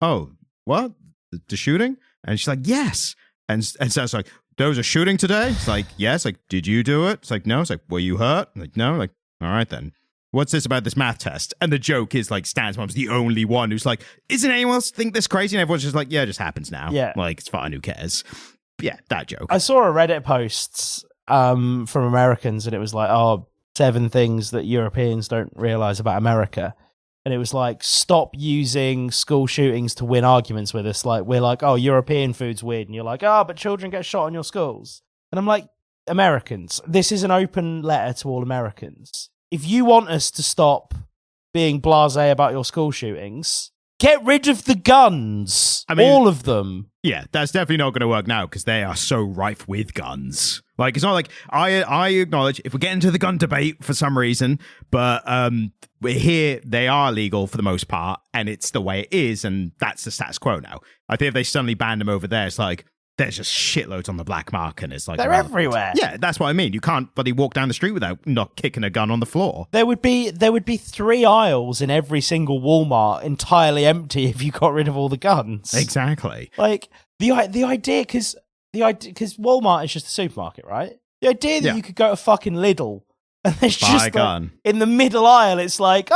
oh, what? The shooting? And she's like, yes. And so it's like, there was a shooting today? It's like, yes. Like, did you do it? It's like, no. It's like, were you hurt? I'm like, no. Like, all right then. What's this about this math test? And the joke is like, Stan's mom's the only one who's like, isn't anyone else think this crazy? And everyone's just like, yeah, it just happens now. Yeah. Like, it's fine, who cares? Yeah, that joke. I saw a Reddit post from Americans, and it was like, 7 things that Europeans don't realize about America. And it was like, stop using school shootings to win arguments with us. Like, we're like, oh, European food's weird. And you're like, but children get shot in your schools. And I'm like, Americans, this is an open letter to all Americans. If you want us to stop being blasé about your school shootings, get rid of the guns. I mean, all of them. Yeah, that's definitely not going to work now because they are so rife with guns. Like, it's not like I acknowledge if we get into the gun debate for some reason, but we're here, they are legal for the most part, and it's the way it is, and that's the status quo now. I think if they suddenly banned them over there, it's like, there's just shitloads on the black market, and it's like, they're everywhere. Yeah, that's what I mean. You can't bloody walk down the street without not kicking a gun on the floor. There would be 3 aisles in every single Walmart entirely empty if you got rid of all the guns. Exactly. Like the idea, because Walmart is just a supermarket, right? The idea that you could go to fucking Lidl and there's buy just a gun in the middle aisle, it's like,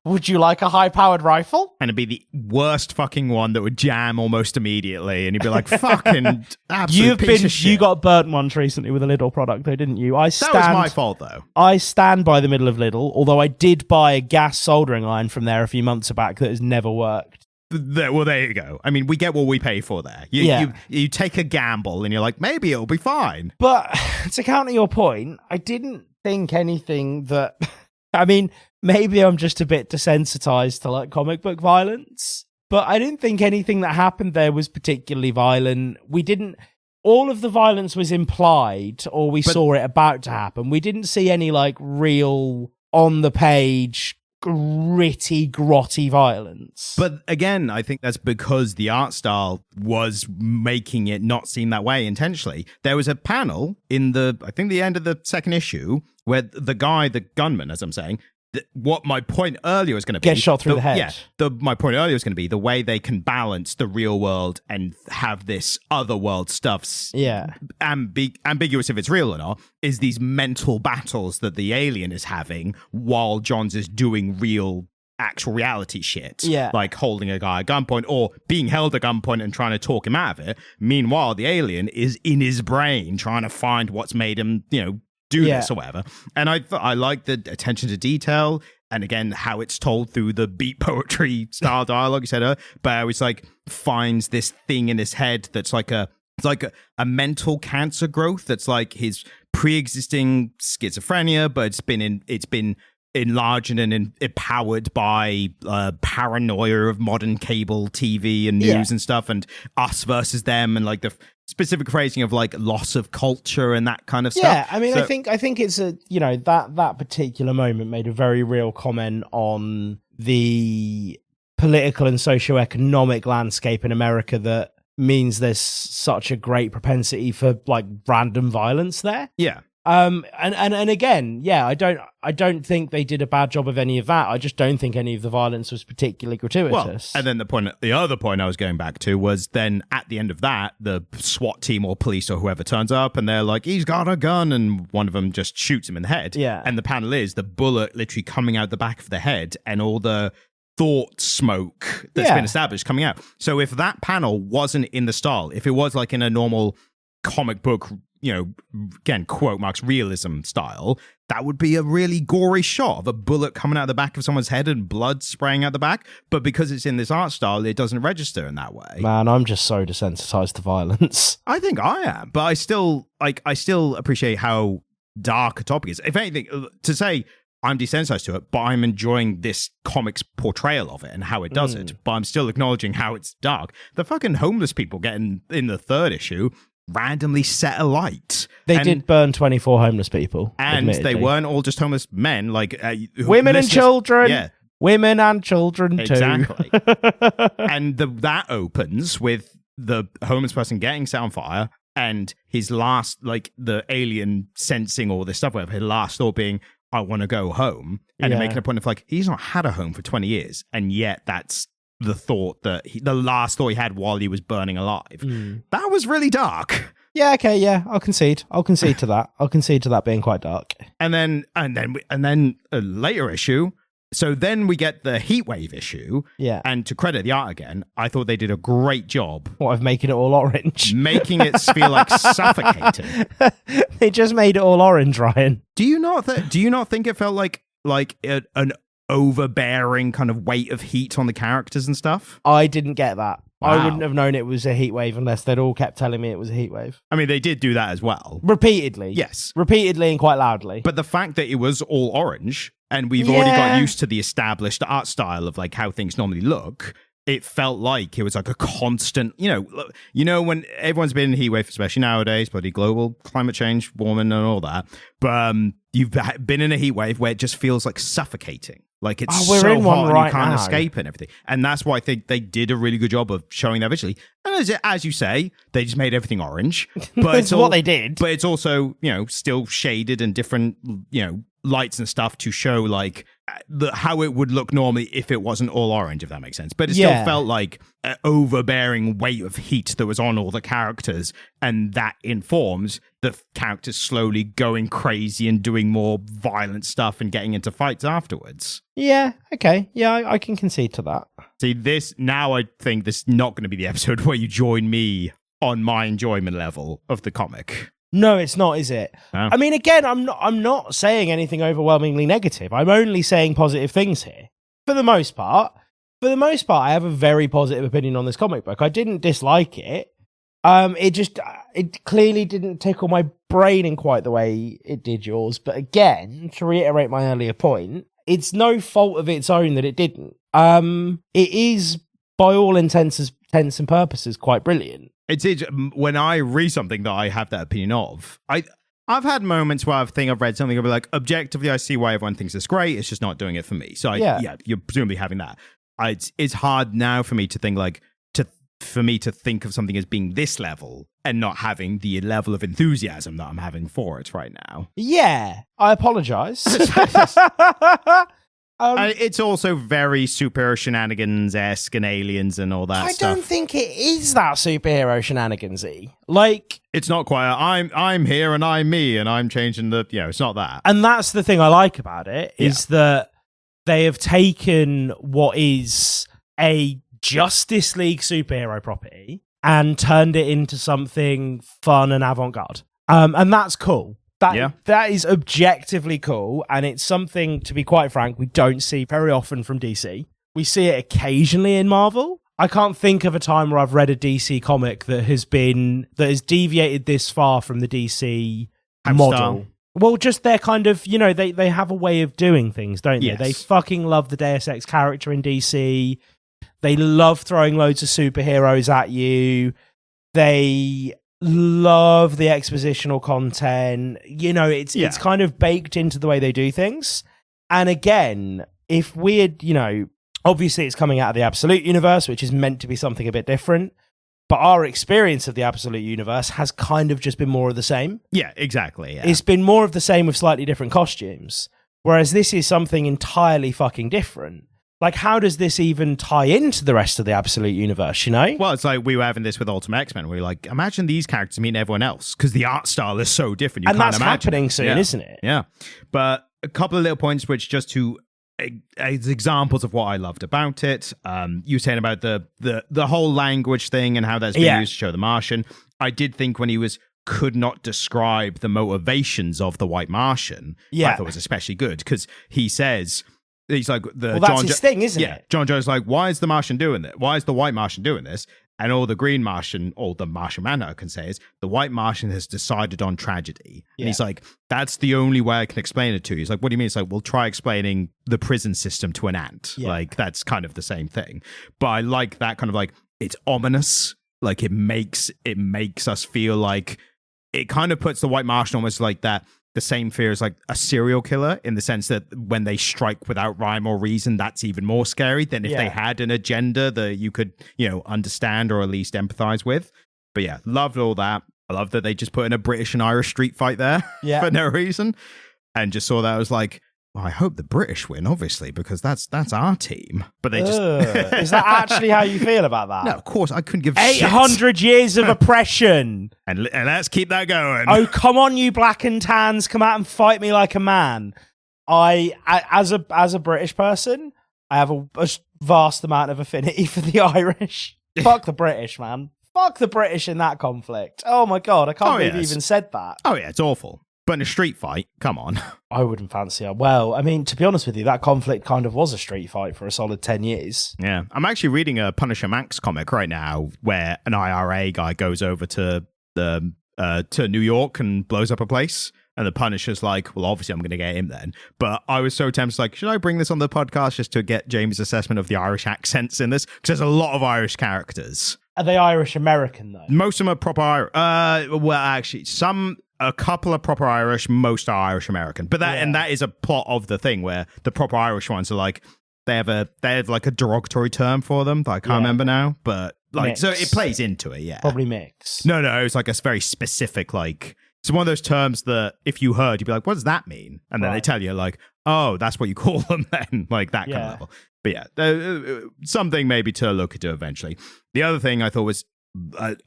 would you like a high-powered rifle? And it'd be the worst fucking one that would jam almost immediately, and you'd be like, fucking absolute piece of shit. You got burnt once recently with a Lidl product, though, didn't you? That was my fault, though. I stand by the middle of Lidl, although I did buy a gas soldering line from there a few months back that has never worked. Well, there you go. I mean, we get what we pay for there. You take a gamble, and you're like, maybe it'll be fine. But to counter your point, I didn't think anything that... I mean, maybe I'm just a bit desensitized to like comic book violence, but I didn't think anything that happened there was particularly violent. All of the violence was implied, or we saw it about to happen. We didn't see any like real on the page, gritty, grotty violence. But again, I think that's because the art style was making it not seem that way intentionally. There was a panel in the end of the second issue where the gunman, as I'm saying, what my point earlier was going to be... Get shot through the head. Yeah, my point earlier was going to be the way they can balance the real world and have this other world stuff ambiguous if it's real or not, is these mental battles that the alien is having while Johns is doing real actual reality shit. Yeah. Like holding a guy at gunpoint or being held at gunpoint and trying to talk him out of it. Meanwhile, the alien is in his brain trying to find what's made him, do this or whatever. And I like the attention to detail, and again how it's told through the beat poetry style dialogue you said, but it's like finds this thing in his head that's like a mental cancer growth that's like his pre-existing schizophrenia, but it's been enlarged and empowered by paranoia of modern cable TV and news and stuff, and us versus them, and like the specific phrasing of like loss of culture and that kind of stuff. Yeah, I mean, I think it's a that particular moment made a very real comment on the political and socioeconomic landscape in America that means there's such a great propensity for like random violence there. Yeah. And again, yeah, I don't think they did a bad job of any of that. I just don't think any of the violence was particularly gratuitous. Well, and then the other point I was going back to was then at the end of that, the SWAT team or police or whoever turns up and they're like, he's got a gun, and one of them just shoots him in the head. Yeah. And the panel is the bullet literally coming out the back of the head and all the thought smoke that's been established coming out. So if that panel wasn't in the style, if it was like in a normal comic book, you know, again, quote marks, realism style, that would be a really gory shot of a bullet coming out of the back of someone's head and blood spraying out the back. But because it's in this art style, it doesn't register in that way. Man, I'm just so desensitized to violence. I think I am, but I still appreciate how dark a topic is. If anything, to say I'm desensitized to it, but I'm enjoying this comic's portrayal of it and how it does it. But I'm still acknowledging how it's dark. The fucking homeless people getting in the third issue randomly set alight. They did burn 24 homeless people. And admittedly. they weren't all just homeless men, like women and children. Yeah. Women and children too. Exactly. And that opens with the homeless person getting set on fire and his last, like the alien sensing all this stuff, whatever, his last thought being, I want to go home. And they're making a point of like, he's not had a home for 20 years. And yet that's the thought that the last thought he had while he was burning alive. That was really dark. Yeah, okay, yeah, I'll concede to that. I'll concede to that being quite dark. And then a later issue. So then we get the Heatwave issue. Yeah. And to credit the art again, I thought they did a great job. What, of making it all orange? Making it feel like suffocating. They just made it all orange, Ryan. Do you not think it felt like an overbearing kind of weight of heat on the characters and stuff? I didn't get that. Wow. I wouldn't have known it was a heat wave unless they'd all kept telling me it was a heat wave. I mean, they did do that as well. Repeatedly. Yes. Repeatedly and quite loudly. But the fact that it was all orange and we've already got used to the established art style of like how things normally look, it felt like it was like a constant, you know, when everyone's been in a heat wave, especially nowadays, bloody global climate change, warming and all that. But you've been in a heat wave where it just feels like suffocating. Like it's we're so in one hot right and you can't now. escape and everything. And that's why I think they did a really good job of showing that visually. And as you say, they just made everything orange. But it's what they did. But it's also, still shaded and different, lights and stuff to show like how it would look normally if it wasn't all orange, if that makes sense. But it still felt like an overbearing weight of heat that was on all the characters, and that informs the characters slowly going crazy and doing more violent stuff and getting into fights afterwards. Yeah, okay. Yeah, I can concede to that. See, I think this is not going to be the episode where you join me on my enjoyment level of the comic. No, it's not, is it? No. I mean, again, I'm not saying anything overwhelmingly negative. I'm only saying positive things here. For the most part, I have a very positive opinion on this comic book. I didn't dislike it. It clearly didn't tickle my brain in quite the way it did yours. But again, to reiterate my earlier point, it's no fault of its own that it didn't. It is, by all intents and purposes, quite brilliant. It's when I read something that I have that opinion of, I've had moments where I've read something and be like, objectively, I see why everyone thinks it's great. It's just not doing it for me. So you're presumably having that. It's hard now for me to think for me to think of something as being this level and not having the level of enthusiasm that I'm having for it right now. Yeah, I apologize. It's also very superhero shenanigans-esque and aliens and all that stuff. I don't think it is that superhero shenanigans-y. Like, it's not quite I'm here and I'm me and I'm changing it's not that. And that's the thing I like about it, is that they have taken what is a Justice League superhero property and turned it into something fun and avant-garde. And that's cool. That is objectively cool, and it's something, to be quite frank, we don't see very often from DC. We see it occasionally in Marvel. I can't think of a time where I've read a DC comic that has deviated this far from the DC model. Well, just their kind of, they have a way of doing things, don't they? Yes. They fucking love the Deus Ex character in DC. They love throwing loads of superheroes at you. They love the expositional content. It's kind of baked into the way they do things. And again, if we had, Obviously, it's coming out of the Absolute Universe, which is meant to be something a bit different. But our experience of the Absolute Universe has kind of just been more of the same. Yeah, exactly. Yeah. It's been more of the same with slightly different costumes. Whereas this is something entirely fucking different. Like, how does this even tie into the rest of the Absolute Universe, you know? Well, it's like we were having this with Ultimate X-Men, where you're like, imagine these characters meeting everyone else, because the art style is so different. And that's happening soon, isn't it? Yeah. But a couple of little points which just to as examples of what I loved about it. You were saying about the whole language thing and how that's been used to show the Martian. I did think when he could not describe the motivations of the White Martian, I thought was especially good, because he says, he's like, that's his thing, isn't it? John Jones like, why is the Martian doing this? Why is the White Martian doing this? And all the Green Martian, all the Martian Manhunter can say is, the White Martian has decided on tragedy. And he's like, that's the only way I can explain it to you. He's like, what do you mean? It's like, well, try explaining the prison system to an ant. Like, that's kind of the same thing. But I like that kind of like, it's ominous. Like, it makes us feel like, it kind of puts the White Martian almost like that, the same fear as like a serial killer, in the sense that when they strike without rhyme or reason, that's even more scary than if they had an agenda that you could, understand or at least empathize with. But yeah, loved all that. I love that they just put in a British and Irish street fight there for no reason. And just saw that, I was like, well, I hope the British win, obviously, because that's our team. But they just... Is that actually how you feel about that? No, of course, I couldn't give 800 years of oppression. And let's keep that going. Oh, come on, you black and tans. Come out and fight me like a man. I as a British person, I have a vast amount of affinity for the Irish. Fuck the British, man. Fuck the British in that conflict. Oh, my God. I can't believe you even said that. Oh, yeah, it's awful. But in a street fight, come on. I wouldn't fancy it. Well, I mean, to be honest with you, that conflict kind of was a street fight for a solid 10 years. Yeah. I'm actually reading a Punisher Max comic right now where an IRA guy goes over to New York and blows up a place. And the Punisher's like, well, obviously I'm going to get him then. But I was so tempted, like, should I bring this on the podcast just to get James' assessment of the Irish accents in this? Because there's a lot of Irish characters. Are they Irish American, though? Most of them are proper Irish. Well, actually, a couple are proper Irish, most are Irish American. But that is a plot of the thing where the proper Irish ones are like, they have like a derogatory term for them that I can't remember now. But like, mix. So it plays into it, yeah. Probably mix. No, it's like a very specific, like, it's one of those terms that if you heard, you'd be like, what does that mean? And then they tell you like, oh, that's what you call them then, like that kind of level. But yeah, something maybe to look into eventually. The other thing I thought was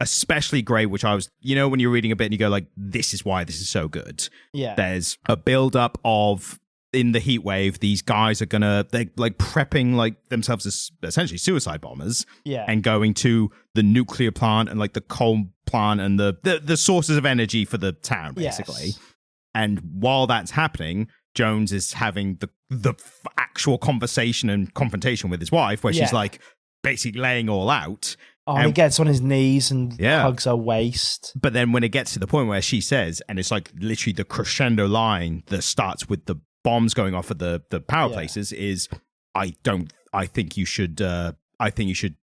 especially great, which I was, when you're reading a bit and you go like, this is why this is so good. Yeah. There's a build up of, in the heat wave, these guys are they're like prepping like themselves as essentially suicide bombers. Yeah. And going to the nuclear plant and like the coal plant and the sources of energy for the town, basically. Yes. And while that's happening, Jones is having the actual conversation and confrontation with his wife, where she's like basically laying all out. Oh, and he gets on his knees and hugs her waist. But then when it gets to the point where she says, and it's like literally the crescendo line that starts with the bombs going off at the power places, is I think you should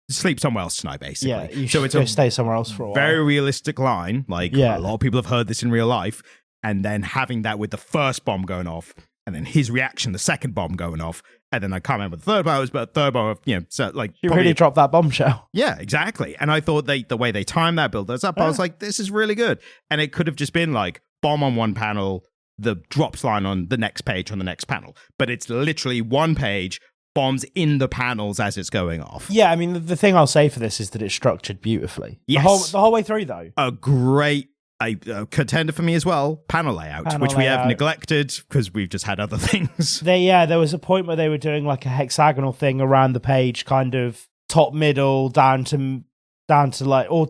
sleep somewhere else tonight, basically. Yeah, you should stay somewhere else for a while. Very realistic line. Like a lot of people have heard this in real life. And then having that with the first bomb going off, and then his reaction, the second bomb going off, and then I can't remember the third bomb was, but third bomb, so like you really dropped that bombshell. Yeah, exactly. And I thought the way they timed that build us up, I was like, this is really good. And it could have just been like bomb on one panel, the drops line on the next page on the next panel, but it's literally one page, bombs in the panels as it's going off. Yeah, I mean, the thing I'll say for this is that it's structured beautifully. Yes. The whole way through, though. A great contender for me as well, panel layout, which we have neglected because we've just had other things. There was a point where they were doing like a hexagonal thing around the page, kind of top middle down to like, or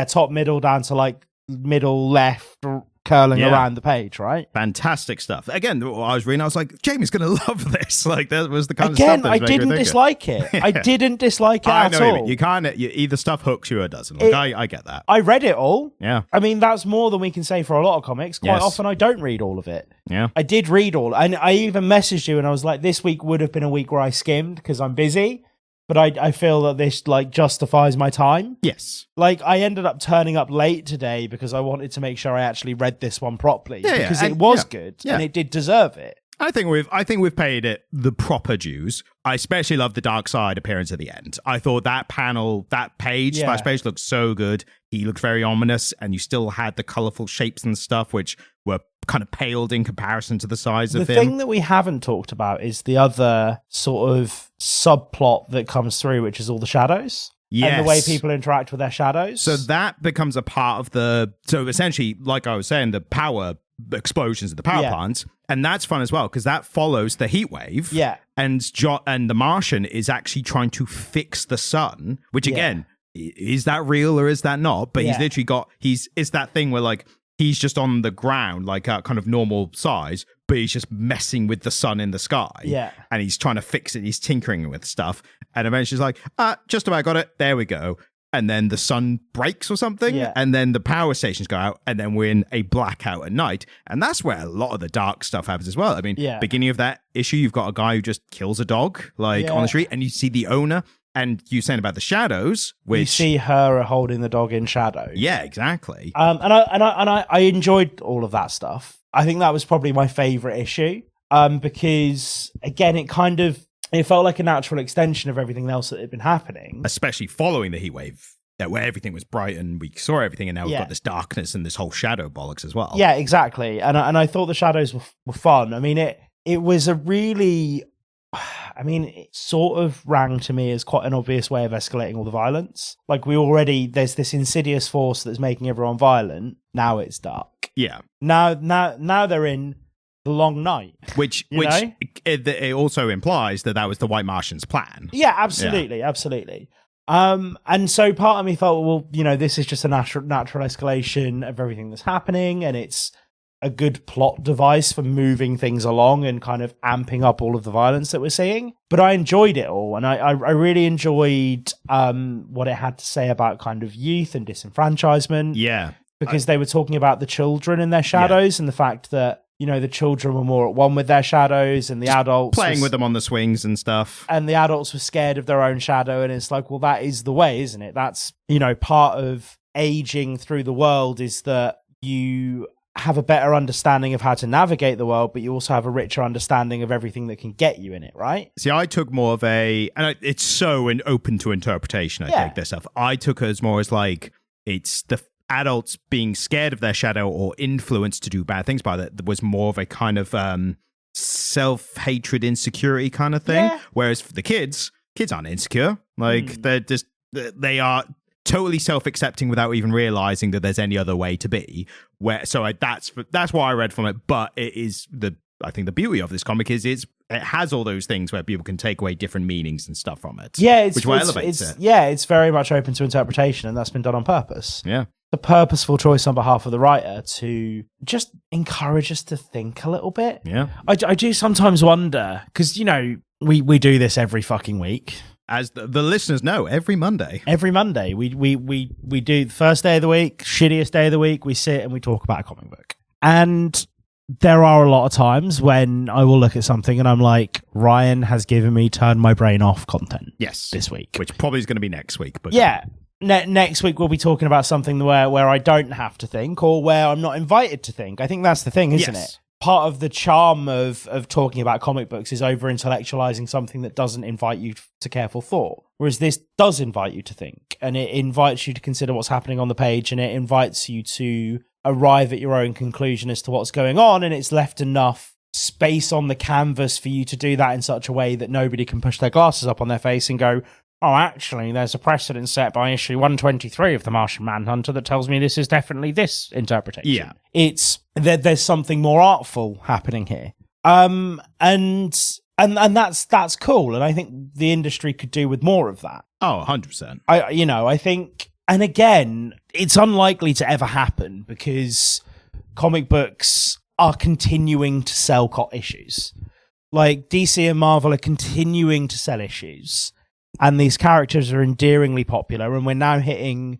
top middle down to like middle left, curling around the page, right? Fantastic stuff. Again, I was reading, I was like, Jamie's going to love this. Like, that was the kind of stuff that I didn't dislike it. I didn't dislike it at all. You can't, either stuff hooks you or it doesn't. Like, I get that. I read it all. Yeah. I mean, that's more than we can say for a lot of comics. Quite often, I don't read all of it. Yeah. I did read all. And I even messaged you and I was like, this week would have been a week where I skimmed because I'm busy. But I feel that this like justifies my time. Yes. Like I ended up turning up late today because I wanted to make sure I actually read this one properly. Because it was good and it did deserve it. I think we've paid it the proper dues. I especially love the Dark Side appearance at the end. I thought that panel, that page, that page looked so good. He looked very ominous, and you still had the colorful shapes and stuff, which were kind of paled in comparison to the size of him. The thing that we haven't talked about is the other sort of subplot that comes through, which is all the shadows. Yes. And the way people interact with their shadows. So that becomes a part of so essentially, like I was saying, the power explosions at the power plants, and that's fun as well because that follows the heat wave. Yeah, and the Martian is actually trying to fix the sun, which again, is that real or is that not? But he's literally it's that thing where like he's just on the ground, like kind of normal size, but he's just messing with the sun in the sky. Yeah, and he's trying to fix it. He's tinkering with stuff, and eventually he's like, just about got it. There we go. And then the sun breaks or something, and then the power stations go out, and then we're in a blackout at night. And that's where a lot of the dark stuff happens as well. I mean, beginning of that issue, you've got a guy who just kills a dog, like on the street, and you see the owner, and you're saying about the shadows, which you see her holding the dog in shadow. Yeah, exactly. And I enjoyed all of that stuff. I think that was probably my favorite issue, because again, it felt like a natural extension of everything else that had been happening. Especially following the heat wave, where everything was bright and we saw everything, and now we've got this darkness and this whole shadow bollocks as well. Yeah, exactly. And I thought the shadows were fun. I mean, it was a really... I mean, it sort of rang to me as quite an obvious way of escalating all the violence. Like there's this insidious force that's making everyone violent. Now it's dark. Yeah. Now they're in the long night, which it also implies that was the White Martian's plan. Yeah, absolutely. And so part of me felt, well, this is just a natural escalation of everything that's happening, and it's a good plot device for moving things along and kind of amping up all of the violence that we're seeing. But I enjoyed it all, and I really enjoyed what it had to say about kind of youth and disenfranchisement. Yeah, because they were talking about the children and their shadows, and the fact that the children were more at one with their shadows, and the adults playing with them on the swings and stuff. And the adults were scared of their own shadow. And it's like, well, that is the way, isn't it? That's, part of aging through the world is that you have a better understanding of how to navigate the world, but you also have a richer understanding of everything that can get you in it, right? See, I took more of it's so open to interpretation, I think, this stuff. I took it as more as like, it's the adults being scared of their shadow or influenced to do bad things by that was more of a kind of self-hatred, insecurity kind of thing. Whereas for the kids aren't insecure. Like they are totally self-accepting without even realizing that there's any other way to be. That's what I read from it. But it is I think the beauty of this comic is it has all those things where people can take away different meanings and stuff from it. Yeah, which elevates it. Yeah, it's very much open to interpretation, and that's been done on purpose. Yeah. A purposeful choice on behalf of the writer to just encourage us to think a little bit. Yeah. I do sometimes wonder, because, we do this every fucking week. As the listeners know, every Monday. Every Monday. We do the first day of the week, shittiest day of the week, we sit and we talk about a comic book. And there are a lot of times when I will look at something and I'm like, Ryan has given me turn my brain off content. Yes. This week. Which probably is going to be next week. But yeah. Next week we'll be talking about something where I don't have to think, or where I'm not invited to think. I think that's the thing, isn't it? Part of the charm of talking about comic books is over-intellectualizing something that doesn't invite you to careful thought. Whereas this does invite you to think, and it invites you to consider what's happening on the page, and it invites you to arrive at your own conclusion as to what's going on, and it's left enough space on the canvas for you to do that in such a way that nobody can push their glasses up on their face and go, oh, actually, there's a precedent set by issue 123 of The Martian Manhunter that tells me this is definitely this interpretation. Yeah. It's there's something more artful happening here. And that's cool. And I think the industry could do with more of that. Oh, 100%. I think, and again, it's unlikely to ever happen because comic books are continuing to sell issues. Like DC and Marvel are continuing to sell issues. And these characters are endearingly popular, and we're now hitting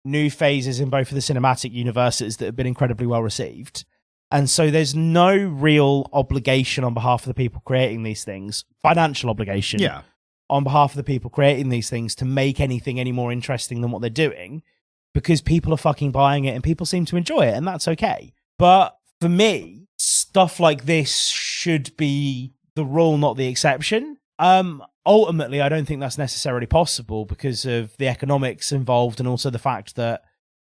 new phases in both of the cinematic universes that have been incredibly well received. And so there's no real obligation on behalf of the people creating these things, financial obligation on behalf of the people creating these things to make anything any more interesting than what they're doing, because people are fucking buying it and people seem to enjoy it, and that's okay. But for me, stuff like this should be the rule, not the exception. Ultimately, I don't think that's necessarily possible because of the economics involved and also the fact that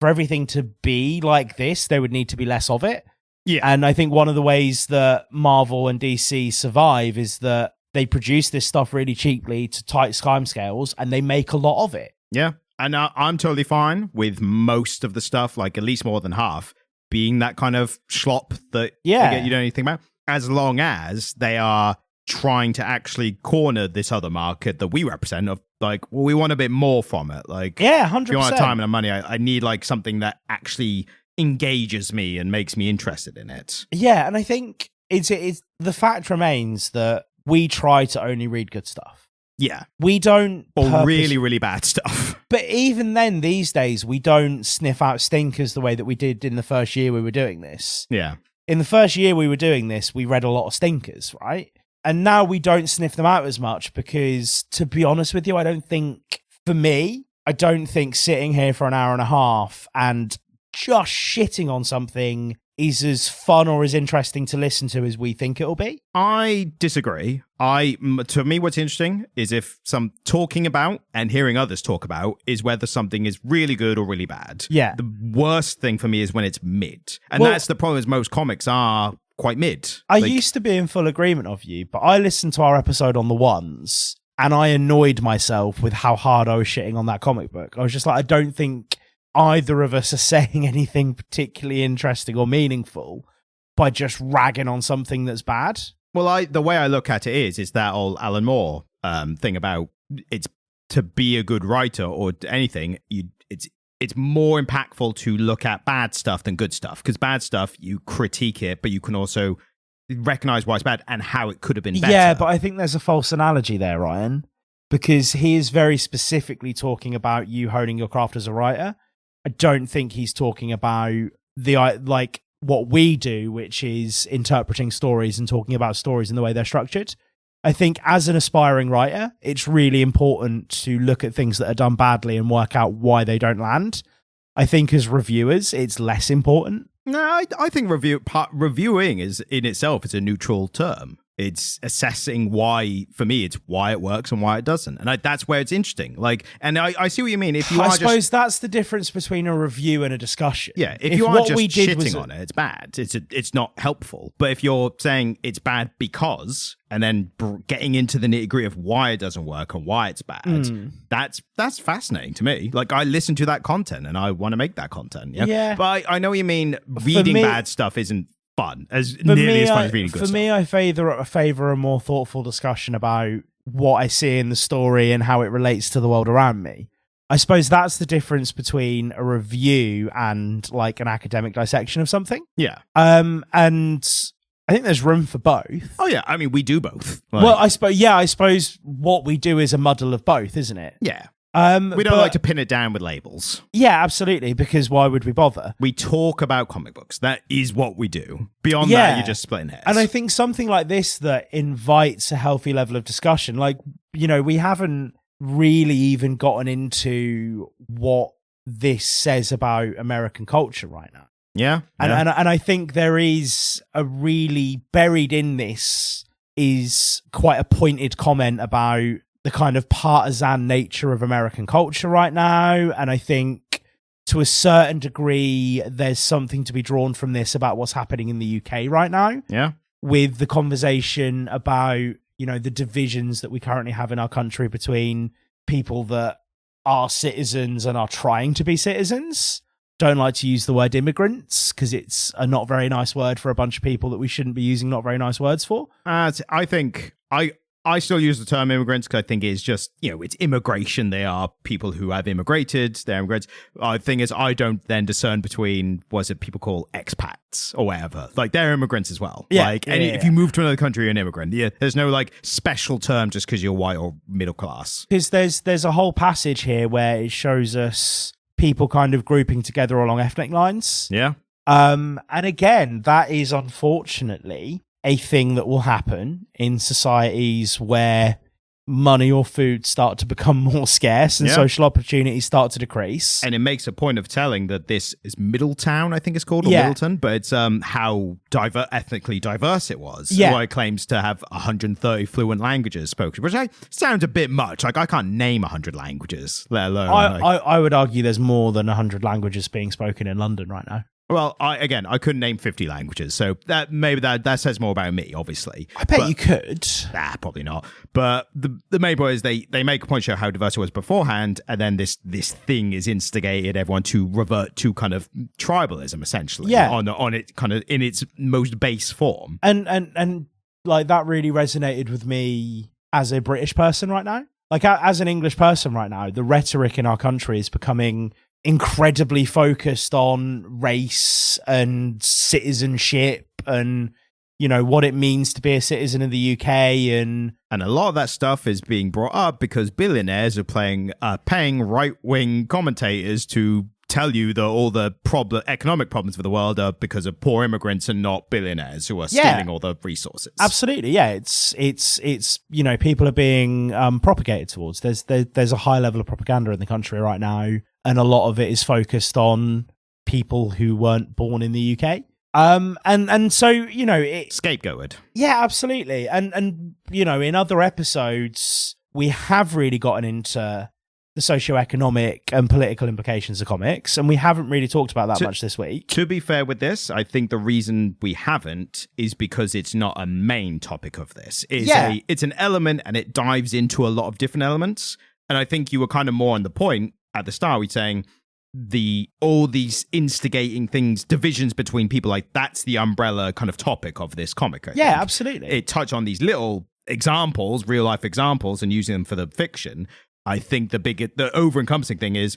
for everything to be like this, there would need to be less of it. Yeah. And I think one of the ways that Marvel and DC survive is that they produce this stuff really cheaply to tight timescales and they make a lot of it. Yeah. And I'm totally fine with most of the stuff, like at least more than half, being that kind of schlop that you don't know anything about, as long as they are trying to actually corner this other market that we represent of like, well, we want a bit more from it. Like, 100%. If you want time and money, I need like something that actually engages me and makes me interested in it. Yeah, and I think it's the fact remains that we try to only read good stuff. Yeah. We don't... Or really, really bad stuff. But even then, these days, we don't sniff out stinkers the way that we did in the first year we were doing this. Yeah. In the first year we were doing this, we read a lot of stinkers, right? And now we don't sniff them out as much because, to be honest with you, I don't think sitting here for an hour and a half and just shitting on something is as fun or as interesting to listen to as we think it'll be. I disagree. To me, what's interesting is if some talking about and hearing others talk about is whether something is really good or really bad. Yeah. The worst thing for me is when it's mid. And that's the problem is most comics are quite mid. I used to be in full agreement of you, but I listened to our episode on the ones and I annoyed myself with how hard I was shitting on that comic book. I was just like, I don't think either of us are saying anything particularly interesting or meaningful by just ragging on something that's bad. Well, the way I look at it is that old Alan Moore thing about it's to be a good writer or anything, it's more impactful to look at bad stuff than good stuff, because bad stuff, you critique it, but you can also recognize why it's bad and how it could have been better. Yeah, but I think there's a false analogy there, Ryan, because he is very specifically talking about you honing your craft as a writer. I don't think he's talking about what we do, which is interpreting stories and talking about stories in the way they're structured. I think as an aspiring writer, it's really important to look at things that are done badly and work out why they don't land. I think as reviewers, it's less important. No, I think reviewing is in itself is a neutral term. It's assessing why, for me, it's why it works and why it doesn't. And that's where it's interesting. Like, and I see what you mean. If you I suppose that's the difference between a review and a discussion. Yeah, if you are just shitting on it, it's bad. It's not helpful. But if you're saying it's bad because, and then getting into the nitty-gritty of why it doesn't work and why it's bad, that's fascinating to me. Like, I listen to that content and I want to make that content. Yeah. But I know what you mean. Reading bad stuff isn't fun as nearly as fun as reading good stuff. For me, I favor a more thoughtful discussion about what I see in the story and how it relates to the world around me. I suppose that's the difference between a review and like an academic dissection of something. Yeah. And I think there's room for both. Oh yeah, I mean we do both. Well, I suppose what we do is a muddle of both, isn't it? Yeah. We don't like to pin it down with labels. Yeah, absolutely, because why would we bother? We talk about comic books. That is what we do. Beyond that, you're just splitting hairs. And I think something like this that invites a healthy level of discussion, like, you know, we haven't really even gotten into what this says about American culture right now. Yeah. And I think there is a really buried in this is quite a pointed comment about the kind of partisan nature of American culture right now. And I think to a certain degree, there's something to be drawn from this about what's happening in the UK right now. Yeah. With the conversation about, you know, the divisions that we currently have in our country between people that are citizens and are trying to be citizens. Don't like to use the word immigrants because it's a not very nice word for a bunch of people that we shouldn't be using not very nice words for. I think I still use the term immigrants because I think it's just, you know, it's immigration. They are people who have immigrated. They're immigrants. The thing is, I don't then discern between, was it people call expats or whatever? Like, they're immigrants as well. Yeah. Like, if you move to another country, you're an immigrant. Yeah, there's no, like, special term just because you're white or middle class. Because there's a whole passage here where it shows us people kind of grouping together along ethnic lines. Yeah. And again, that is unfortunately a thing that will happen in societies where money or food start to become more scarce and social opportunities start to decrease. And it makes a point of telling that this is Middletown, I think it's called, or Middleton, but it's how ethnically diverse it was. Yeah. Where it claims to have 130 fluent languages spoken, which sounds a bit much. Like, I can't name 100 languages, let alone... I would argue there's more than 100 languages being spoken in London right now. Well, I couldn't name 50 languages, so that says more about me, obviously. I bet you could. Probably not. But the main point is they make a point to show how diverse it was beforehand, and then this thing is instigated everyone to revert to kind of tribalism, essentially. Yeah. On it kind of in its most base form. And like that really resonated with me as a British person right now. Like as an English person right now, the rhetoric in our country is becoming incredibly focused on race and citizenship and, you know, what it means to be a citizen of the UK. And a lot of that stuff is being brought up because billionaires are paying right-wing commentators to tell you that all the economic problems of the world are because of poor immigrants and not billionaires who are stealing all the resources. Absolutely, yeah. It's you know, people are being propagated towards. There's a high level of propaganda in the country right now, and a lot of it is focused on people who weren't born in the UK. And so, you know, scapegoated. Yeah, absolutely. And you know, in other episodes, we have really gotten into the socioeconomic and political implications of comics, and we haven't really talked about that much this week. To be fair with this, I think the reason we haven't is because it's not a main topic of this. It's an element, and it dives into a lot of different elements. And I think you were kind of more on the point at the start. We're saying all these instigating things, divisions between people, like that's the umbrella kind of topic of this comic. I think. Absolutely. It touched on these little examples, real life examples, and using them for the fiction. I think the over-encompassing thing is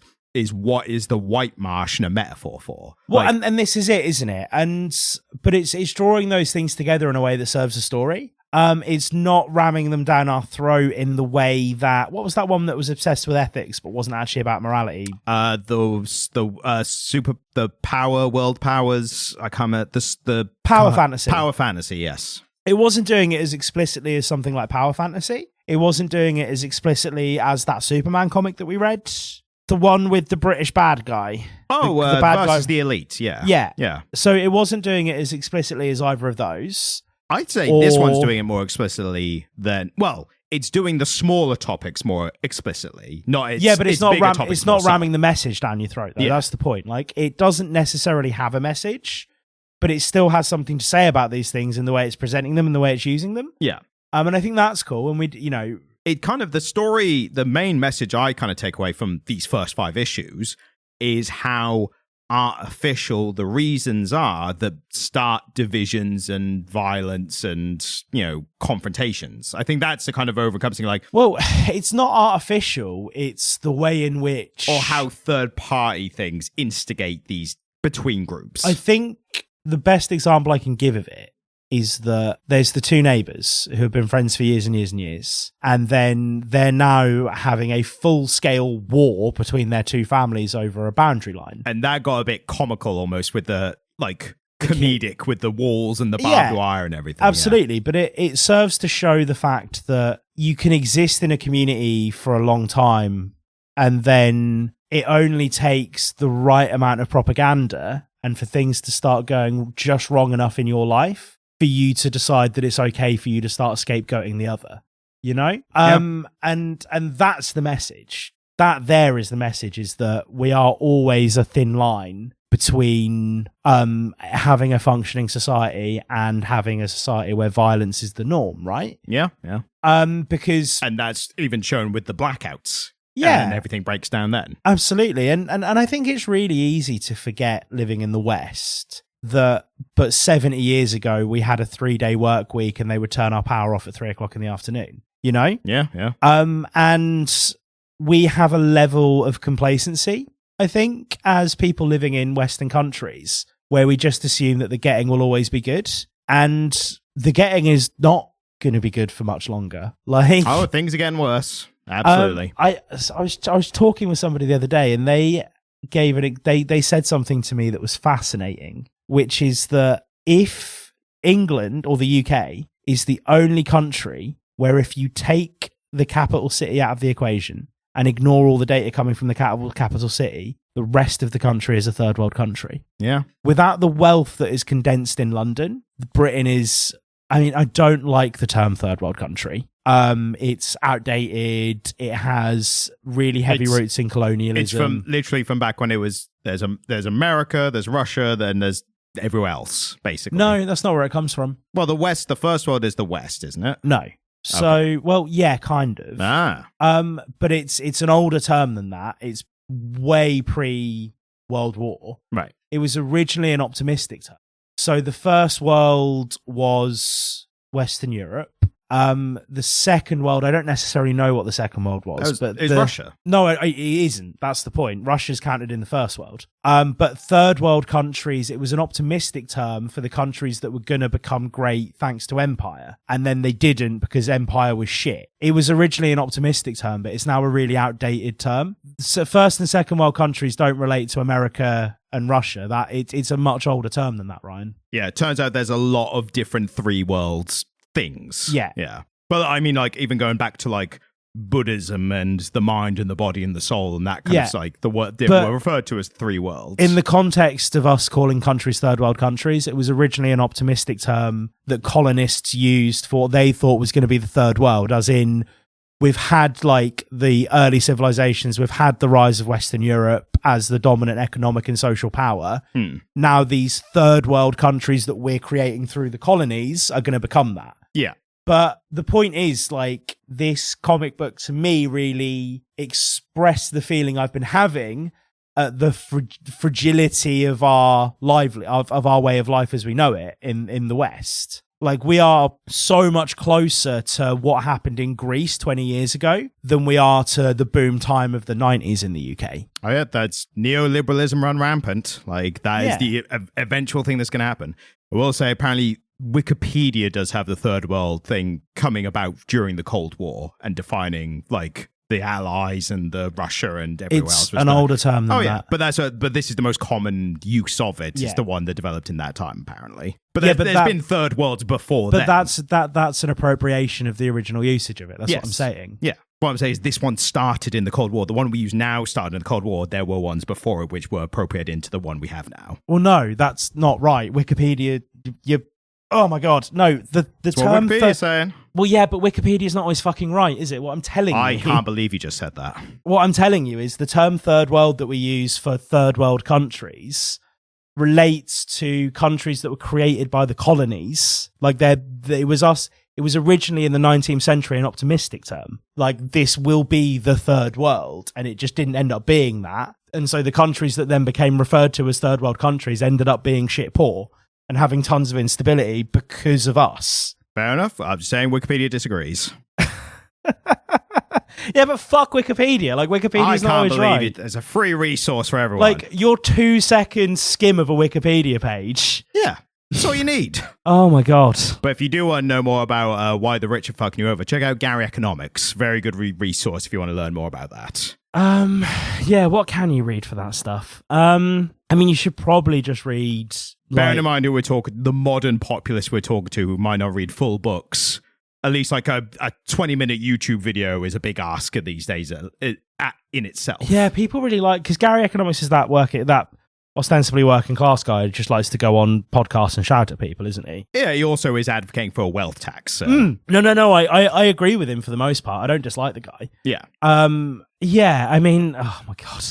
what is the white Martian a metaphor for? Well, and this is it, isn't it? But it's drawing those things together in a way that serves a story. It's not ramming them down our throat in the way that, what was that one that was obsessed with ethics but wasn't actually about morality? The power, world powers. I can't remember the power fantasy. Power fantasy, yes. It wasn't doing it as explicitly as something like power fantasy. It wasn't doing it as explicitly as that Superman comic that we read. The one with the British bad guy. The bad versus the elite, yeah. Yeah. So it wasn't doing it as explicitly as either of those. I'd say this one's doing it more explicitly than... Well, it's doing the smaller topics more explicitly. But it's not ramming the message down your throat, though. Yeah. That's the point. Like, it doesn't necessarily have a message, but it still has something to say about these things in the way it's presenting them and the way it's using them. Yeah. And I think that's cool. And it kind of, the main message I kind of take away from these first 5 issues is how artificial the reasons are that start divisions and violence and, confrontations. I think that's the kind of overcoming, well, it's not artificial. It's the way in which... Or how third-party things instigate these between groups. I think the best example I can give of it is that there's the 2 neighbours who have been friends for years and years and years, and then they're now having a full-scale war between their 2 families over a boundary line. And that got a bit comical almost with the, comedic with the walls and the barbed wire and everything. Absolutely, but it serves to show the fact that you can exist in a community for a long time, and then it only takes the right amount of propaganda and for things to start going just wrong enough in your life for you to decide that it's okay for you to start scapegoating the other, And that's the message. That there is the message, is that we are always a thin line between having a functioning society and having a society where violence is the norm, right? Yeah. Because... And that's even shown with the blackouts. Yeah. And everything breaks down then. Absolutely. And I think it's really easy to forget, living in the West, but 70 years ago we had a 3-day work week and they would turn our power off at 3:00 in the afternoon, Yeah. And we have a level of complacency, I think, as people living in Western countries, where we just assume that the getting will always be good, and the getting is not going to be good for much longer. Things are getting worse. Absolutely. I was talking with somebody the other day, and they said something to me that was fascinating, which is that if England or the UK is the only country where if you take the capital city out of the equation and ignore all the data coming from the capital city, the rest of the country is a third world country. Yeah. Without the wealth that is condensed in London, Britain is, I mean, I don't like the term third world country. It's outdated. It has really heavy roots in colonialism. It's from literally from back when it was, there's America, there's Russia, then there's everywhere else, basically. No, that's not where it comes from. Well, the West, the first world is the West, isn't it? No. So, well, yeah, kind of. But it's an older term than that. It's way pre-World War. Right. It was originally an optimistic term. So the first world was Western Europe. The second world, I don't necessarily know what the second world was. But it's Russia. No, it isn't. That's the point. Russia's counted in the first world. But third world countries, it was an optimistic term for the countries that were going to become great thanks to empire. And then they didn't because empire was shit. It was originally an optimistic term, but it's now a really outdated term. So first and second world countries don't relate to America and Russia. It's a much older term than that, Ryan. Yeah, it turns out there's a lot of different three worlds things. Yeah. But I mean, like, even going back to like Buddhism and the mind and the body and the soul and that kind of like the word were referred to as three worlds. In the context of us calling countries third world countries, it was originally an optimistic term that colonists used for what they thought was going to be the third world, as in we've had like the early civilizations, we've had the rise of Western Europe as the dominant economic and social power. Now these third world countries that we're creating through the colonies are going to become that. Yeah. But the point is, like, this comic book to me really expressed the feeling I've been having at the fragility of our of our way of life as we know it in the West. Like, we are so much closer to what happened in Greece 20 years ago than we are to the boom time of the 90s in the UK. Oh, yeah, that's neoliberalism run rampant. Like, that is the eventual thing that's going to happen. I will say, apparently, Wikipedia does have the third world thing coming about during the Cold War and defining, like, the Allies and the Russia and everywhere else. It's an older term than that. But this is the most common use of it. It's the one that developed in that time, apparently. But there's been third worlds before then. But that's an appropriation of the original usage of it. That's what I'm saying. Yeah. What I'm saying is this one started in the Cold War. The one we use now started in the Cold War. There were ones before it which were appropriated into the one we have now. Well, no, that's not right. Wikipedia, oh my God, no. The term what Wikipedia's saying. Well, yeah, but Wikipedia's not always fucking right, is it? What I'm telling you. I can't believe you just said that. What I'm telling you is the term third world that we use for third world countries relates to countries that were created by the colonies. Like, it was originally in the 19th century an optimistic term. Like, this will be the third world, and it just didn't end up being that. And so the countries that then became referred to as third world countries ended up being shit poor and having tons of instability because of us. Fair enough. I'm just saying Wikipedia disagrees. Yeah, but fuck Wikipedia. Like, Wikipedia's not always right. I can't believe it. There's a free resource for everyone. Like, your 2-second skim of a Wikipedia page. Yeah. That's all you need. Oh my God. But if you do want to know more about why the rich are fucking you over, check out Gary Economics. Very good resource if you want to learn more about that. Yeah, what can you read for that stuff? I mean, you should probably just read... Bearing in mind who we're talking, the modern populace we're talking to who might not read full books, at least like a 20-minute YouTube video is a big ask these days in itself. Yeah, people really like... Because Gary Economics is that ostensibly working class guy who just likes to go on podcasts and shout at people, isn't he? Yeah, he also is advocating for a wealth tax. So. No, I agree with him for the most part. I don't dislike the guy. Yeah. Yeah, I mean, oh my God.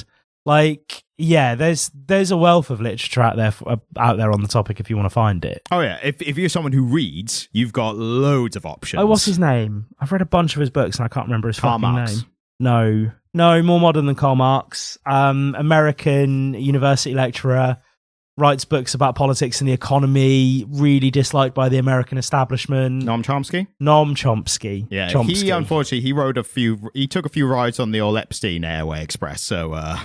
Like, yeah, there's a wealth of literature out there on the topic if you want to find it. Oh yeah, if you're someone who reads, you've got loads of options. Oh, what's his name? I've read a bunch of his books and I can't remember his fucking name. No, more modern than Karl Marx. American university lecturer, writes books about politics and the economy, really disliked by the American establishment. Noam Chomsky? Noam Chomsky. Yeah, Chomsky. He unfortunately, he took a few rides on the old Epstein Airway Express, so...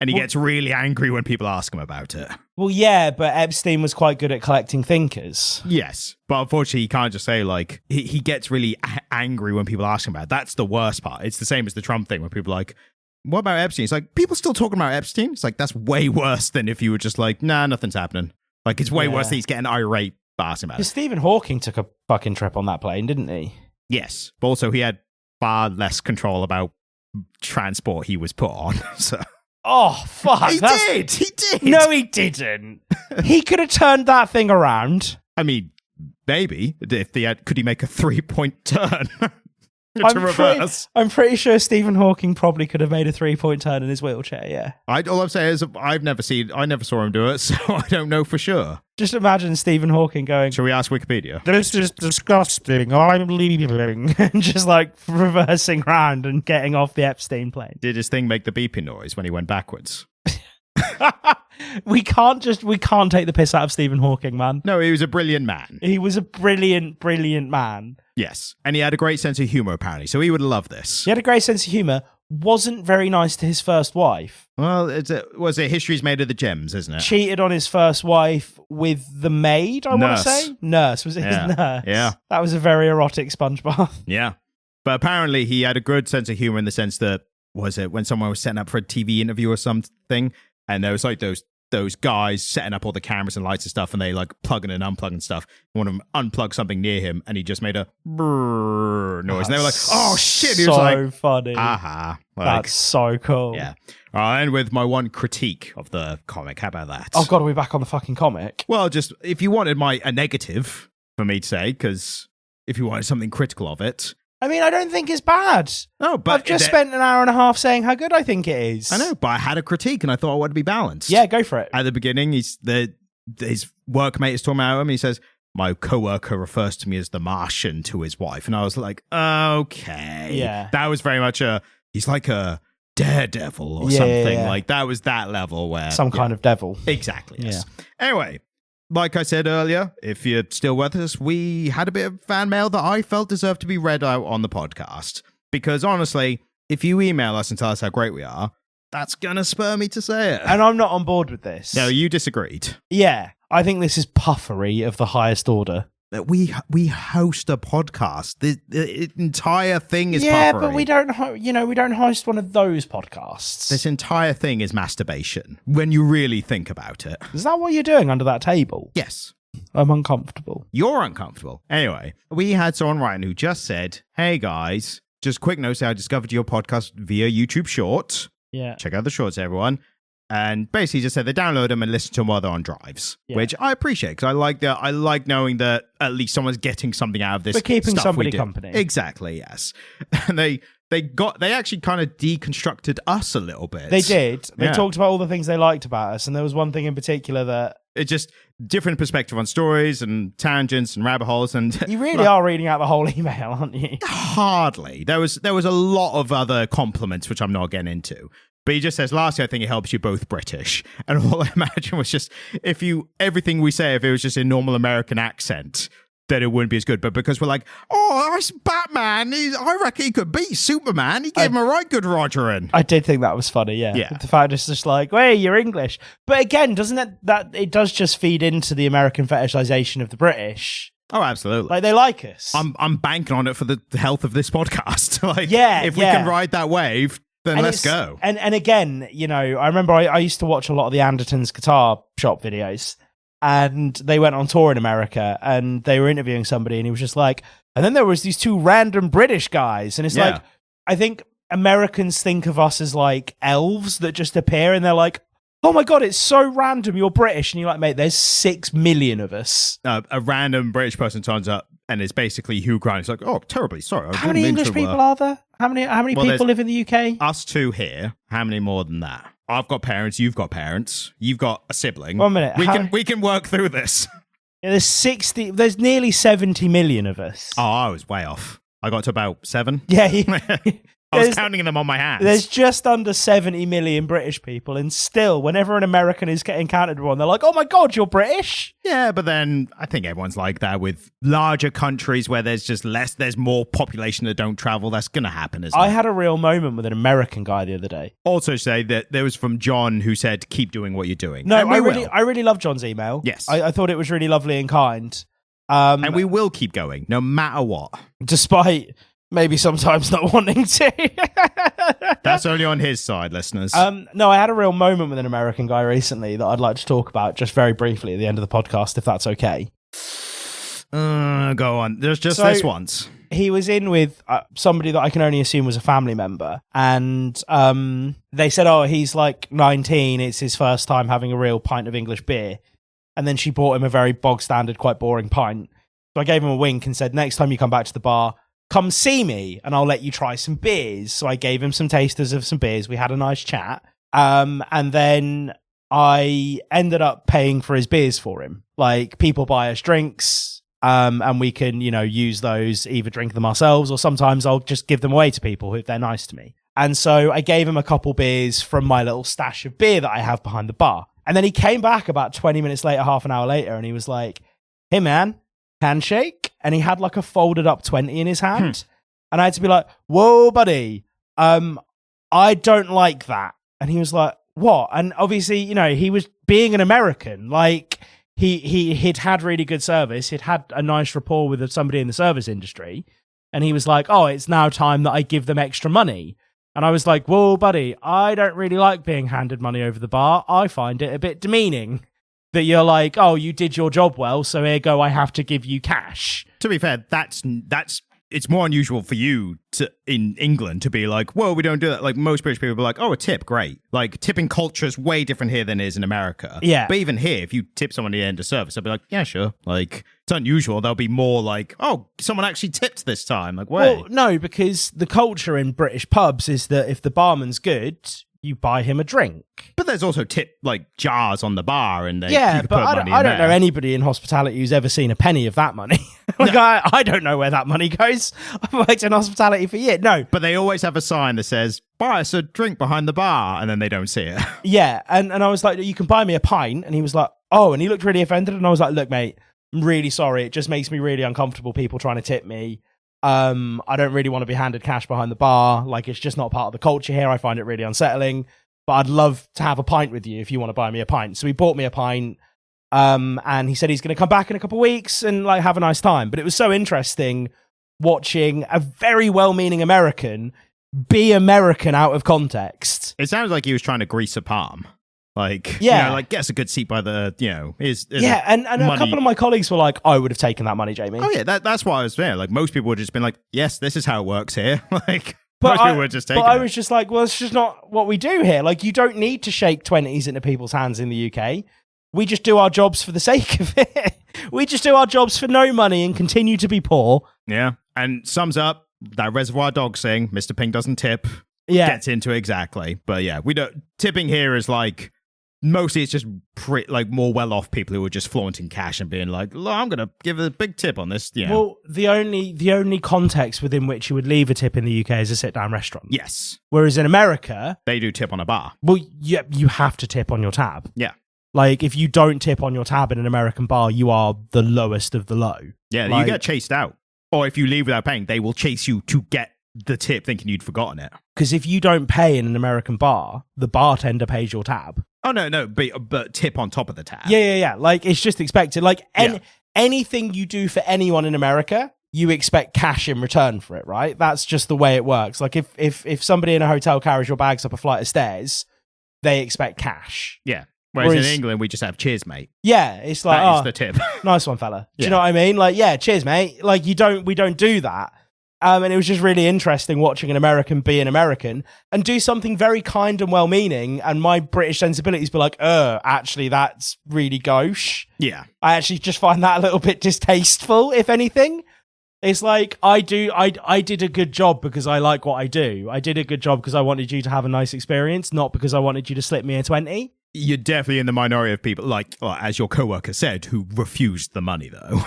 And he gets really angry when people ask him about it. Well, yeah, but Epstein was quite good at collecting thinkers. Yes, but unfortunately, he can't just say, like, he gets really angry when people ask him about it. That's the worst part. It's the same as the Trump thing, where people are like, what about Epstein? It's like, people still talking about Epstein? It's like, that's way worse than if you were just like, nah, nothing's happening. Like, it's way worse that he's getting irate asking about it. Stephen Hawking took a fucking trip on that plane, didn't he? Yes, but also he had far less control about transport he was put on. So Oh, fuck. he did. No, he didn't. He could have turned that thing around. I mean, maybe if could he make a 3-point turn to reverse? I'm pretty sure Stephen Hawking probably could have made a 3-point turn in his wheelchair. Yeah. All I'm saying is I never saw him do it, so I don't know for sure. Just imagine Stephen Hawking going, Shall we ask Wikipedia? "This is disgusting. I'm leaving," and just like reversing round and getting off the Epstein plane. Did his thing make the beeping noise when he went backwards? We can't take the piss out of Stephen Hawking, man. No, he was a brilliant man. He was a brilliant, brilliant man. Yes. And he had a great sense of humor, apparently, so he would love this. He had a great sense of humor. Wasn't very nice to his first wife. Well, history's made of the gems, isn't it? Cheated on his first wife with the maid, I want to say. Nurse. Was it his nurse? Yeah. That was a very erotic sponge bath. Yeah. But apparently he had a good sense of humor in the sense that, was it when someone was setting up for a TV interview or something, and there was like those guys setting up all the cameras and lights and stuff, and they like plugging and unplugging stuff. One of them unplugged something near him, and he just made a brrr noise. And they were like, "Oh shit!" He was like, funny. Aha. That's so cool. Yeah. I'll end with my one critique of the comic. How about that? Oh god, are we back on the fucking comic? Well, just if you wanted a negative for me to say, because if you wanted something critical of it. I mean, I don't think it's bad. No, but I've just spent an hour and a half saying how good I think it is. I know, but I had a critique and I thought I wanted to be balanced. Yeah, go for it. At the beginning, his workmate is talking about him. And he says, "My coworker refers to me as the Martian" to his wife, and I was like, okay, yeah, that was very much he's like a daredevil or something. Yeah. Like that was that level where some kind of devil. Exactly. Yes. Yeah. Anyway. Like I said earlier, if you're still with us, we had a bit of fan mail that I felt deserved to be read out on the podcast. Because honestly, if you email us and tell us how great we are, that's going to spur me to say it. And I'm not on board with this. No, you disagreed. Yeah, I think this is puffery of the highest order. We host a podcast. The entire thing is yeah, puffery. But we don't host one of those podcasts. This entire thing is masturbation when you really think about it. Is that what you're doing under that table? Yes. I'm uncomfortable. You're uncomfortable. Anyway, we had someone writing who just said, "Hey guys, just quick note, I discovered your podcast via YouTube Shorts. Yeah. Check out the shorts, everyone." And basically just said they download them and listen to them while they're on drives, which I appreciate because I like knowing that at least someone's getting something out of this. But keeping stuff somebody we do. company. Exactly, yes. And they actually kind of deconstructed us a little bit. They did. They talked about all the things they liked about us, and there was one thing in particular that it's just different perspective on stories and tangents and rabbit holes. And you really are reading out the whole email, aren't you? Hardly. There was a lot of other compliments which I'm not getting into. But he just says, lastly, I think it helps you both British. And all I imagine was just, everything we say, if it was just in normal American accent, then it wouldn't be as good. But because we're like, oh, it's Batman, I reckon he could beat Superman. He gave him a right good Rogering. I did think that was funny, yeah. The fact it's just like, hey, you're English. But again, doesn't it does just feed into the American fetishization of the British. Oh, absolutely. Like, they like us. I'm banking on it for the health of this podcast. If we can ride that wave, then let's go. And again, I remember I used to watch a lot of the Andertons guitar shop videos, and they went on tour in America, and they were interviewing somebody, and he was just like, and then there was these two random British guys, and it's like, I think Americans think of us as like elves that just appear, and they're like, oh my god, it's so random, you're British, and you're like, mate, there's 6 million of us. A random British person turns up, and it's basically Hugh Grant. It's like, oh, terribly sorry. How many English people are there? How many people live in the UK? Us two here. How many more than that? I've got parents. You've got parents. You've got a sibling. 1 minute. We can work through this. Yeah, there's nearly 70 million of us. Oh, I was way off. I got to about 7. Yeah. I was counting them on my hands. There's just under 70 million British people, and still, whenever an American is encountered with one, they're like, oh my god, you're British? Yeah, but then I think everyone's like that with larger countries where there's more population that don't travel. That's going to happen, isn't it? I had a real moment with an American guy the other day. Also say that there was from John who said, keep doing what you're doing. No, I really love John's email. Yes. I thought it was really lovely and kind. And we will keep going, no matter what. Despite maybe sometimes not wanting to. That's only on his side, listeners. No, I had a real moment with an American guy recently that I'd like to talk about just very briefly at the end of the podcast, if that's okay. Go on. There's just this once. He was in with somebody that I can only assume was a family member. And they said, oh, he's like 19. It's his first time having a real pint of English beer. And then she bought him a very bog standard, quite boring pint. So I gave him a wink and said, next time you come back to the bar, come see me and I'll let you try some beers. So I gave him some tasters of some beers. We had a nice chat. And then I ended up paying for his beers for him. Like, people buy us drinks. And we can, use those, either drink them ourselves or sometimes I'll just give them away to people if they're nice to me. And so I gave him a couple beers from my little stash of beer that I have behind the bar. And then he came back about 20 minutes later, half an hour later, and he was like, hey man, handshake. And he had like a folded up 20 in his hand. And I had to be like, whoa, buddy, I don't like that. And he was like, what? And obviously, he was being an American, like, He'd had really good service. He'd had a nice rapport with somebody in the service industry. And he was like, oh, it's now time that I give them extra money. And I was like, whoa, buddy, I don't really like being handed money over the bar. I find it a bit demeaning that you're like, oh, you did your job well, so ergo I have to give you cash. To be fair, that's it's more unusual for you in England to be like, well, we don't do that. Like, most British people are like, oh, a tip, great. Like, tipping culture is way different here than it is in America. Yeah. But even here, if you tip someone at the end of service, they'll be like, yeah, sure. Like, it's unusual. They'll be more like, oh, someone actually tipped this time. Like, wait. Well, no, because the culture in British pubs is that if the barman's good, you buy him a drink. But there's also tip, like, jars on the bar, and they yeah, but I don't know anybody in hospitality who's ever seen a penny of that money. Like, no. I don't know where that money goes. I've worked in hospitality for years. No. But they always have a sign that says, buy us a drink behind the bar, and then they don't see it. Yeah, and I was like, you can buy me a pint. And he was like, oh, and he looked really offended. And I was like, look, mate, I'm really sorry. It just makes me really uncomfortable, people trying to tip me. I don't really want to be handed cash behind the bar. Like, it's just not part of the culture here. I find it really unsettling. But I'd love to have a pint with you if you want to buy me a pint. So he bought me a pint. And he said he's going to come back in a couple of weeks and like have a nice time. But it was so interesting watching a very well-meaning American be American out of context. It sounds like he was trying to grease a palm. Like, yeah, like, get us a good seat by the, yeah, and a couple of my colleagues were like, I would have taken that money, Jamie. Oh yeah, that's why I was there. Like, most people would have just been like, yes, this is how it works here. Like, most people would just take it. But I was just like, well, it's just not what we do here. Like, you don't need to shake 20s into people's hands in the UK. We just do our jobs for the sake of it. We just do our jobs for no money and continue to be poor. Yeah, and sums up that Reservoir Dogs thing, Mr. Pink doesn't tip. Yeah. Gets into it exactly. But yeah, we don't. Tipping here is like, mostly it's just like more well-off people who are just flaunting cash and being like, look, I'm going to give a big tip on this. Yeah. Well, the only context within which you would leave a tip in the UK is a sit-down restaurant. Yes. Whereas in America, they do tip on a bar. Well, you have to tip on your tab. Yeah. Like, if you don't tip on your tab in an American bar, you are the lowest of the low. Yeah, like, you get chased out. Or if you leave without paying, they will chase you to get the tip thinking you'd forgotten it. Because if you don't pay in an American bar, the bartender pays your tab. Oh, no, but tip on top of the tab. Yeah. Like, it's just expected. Like, anything you do for anyone in America, you expect cash in return for it, right? That's just the way it works. Like, if somebody in a hotel carries your bags up a flight of stairs, they expect cash. Yeah. Whereas in England, we just have cheers, mate. Yeah, it's like, that is the tip. Nice one, fella. Do you know what I mean? Like, yeah, cheers, mate. Like, we don't do that. And it was just really interesting watching an American be an American and do something very kind and well-meaning. And my British sensibilities be like, actually, that's really gauche. Yeah. I actually just find that a little bit distasteful, if anything. It's like, I did a good job because I like what I do. I did a good job because I wanted you to have a nice experience, not because I wanted you to slip me a 20. You're definitely in the minority of people, like, as your coworker said, who refused the money, though.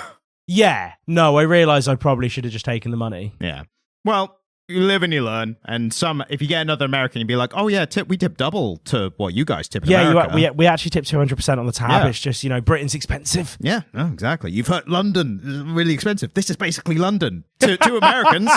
Yeah. No, I realised I probably should have just taken the money. Yeah. Well, you live and you learn. And if you get another American, you'd be like, oh, yeah, we tip double to what you guys tip in America. We actually tip 200% on the tab. Yeah. It's just, Britain's expensive. Yeah, no, exactly. You've heard London is really expensive. This is basically London. To Americans,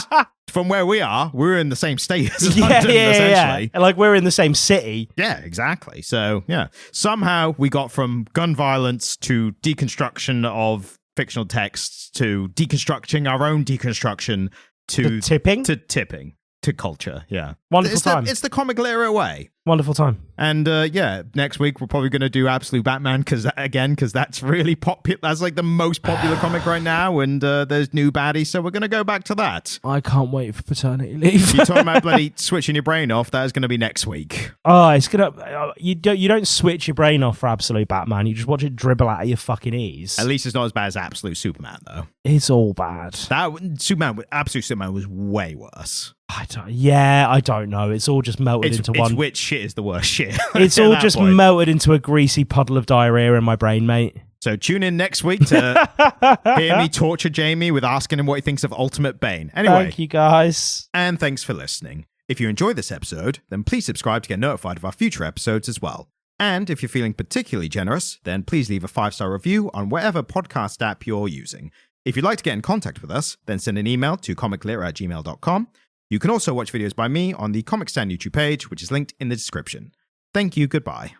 from where we are, we're in the same state as London, essentially. Yeah. Like, we're in the same city. Yeah, exactly. So, yeah. Somehow we got from gun violence to deconstruction of fictional texts to deconstructing our own deconstruction to tipping to culture. Yeah, wonderful time. It's the comic literate way. Wonderful time. And next week we're probably going to do Absolute Batman because that's really popular. That's like the most popular comic right now, and there's new baddies, so we're going to go back to that. I can't wait for paternity leave. You're talking about bloody switching your brain off. That is going to be next week. Oh, it's gonna. You don't switch your brain off for Absolute Batman. You just watch it dribble out of your fucking ears. At least it's not as bad as Absolute Superman, though. It's all bad. Absolute Superman was way worse. I don't know. It's all just melted into one. It's which shit is the worst shit. It's all just melted into a greasy puddle of diarrhea in my brain, mate. So tune in next week to hear me torture Jamie with asking him what he thinks of Ultimate Bane. Anyway. Thank you, guys. And thanks for listening. If you enjoyed this episode, then please subscribe to get notified of our future episodes as well. And if you're feeling particularly generous, then please leave a 5-star review on whatever podcast app you're using. If you'd like to get in contact with us, then send an email to comicglitter@gmail.com. You can also watch videos by me on the Comic Stand YouTube page, which is linked in the description. Thank you, goodbye.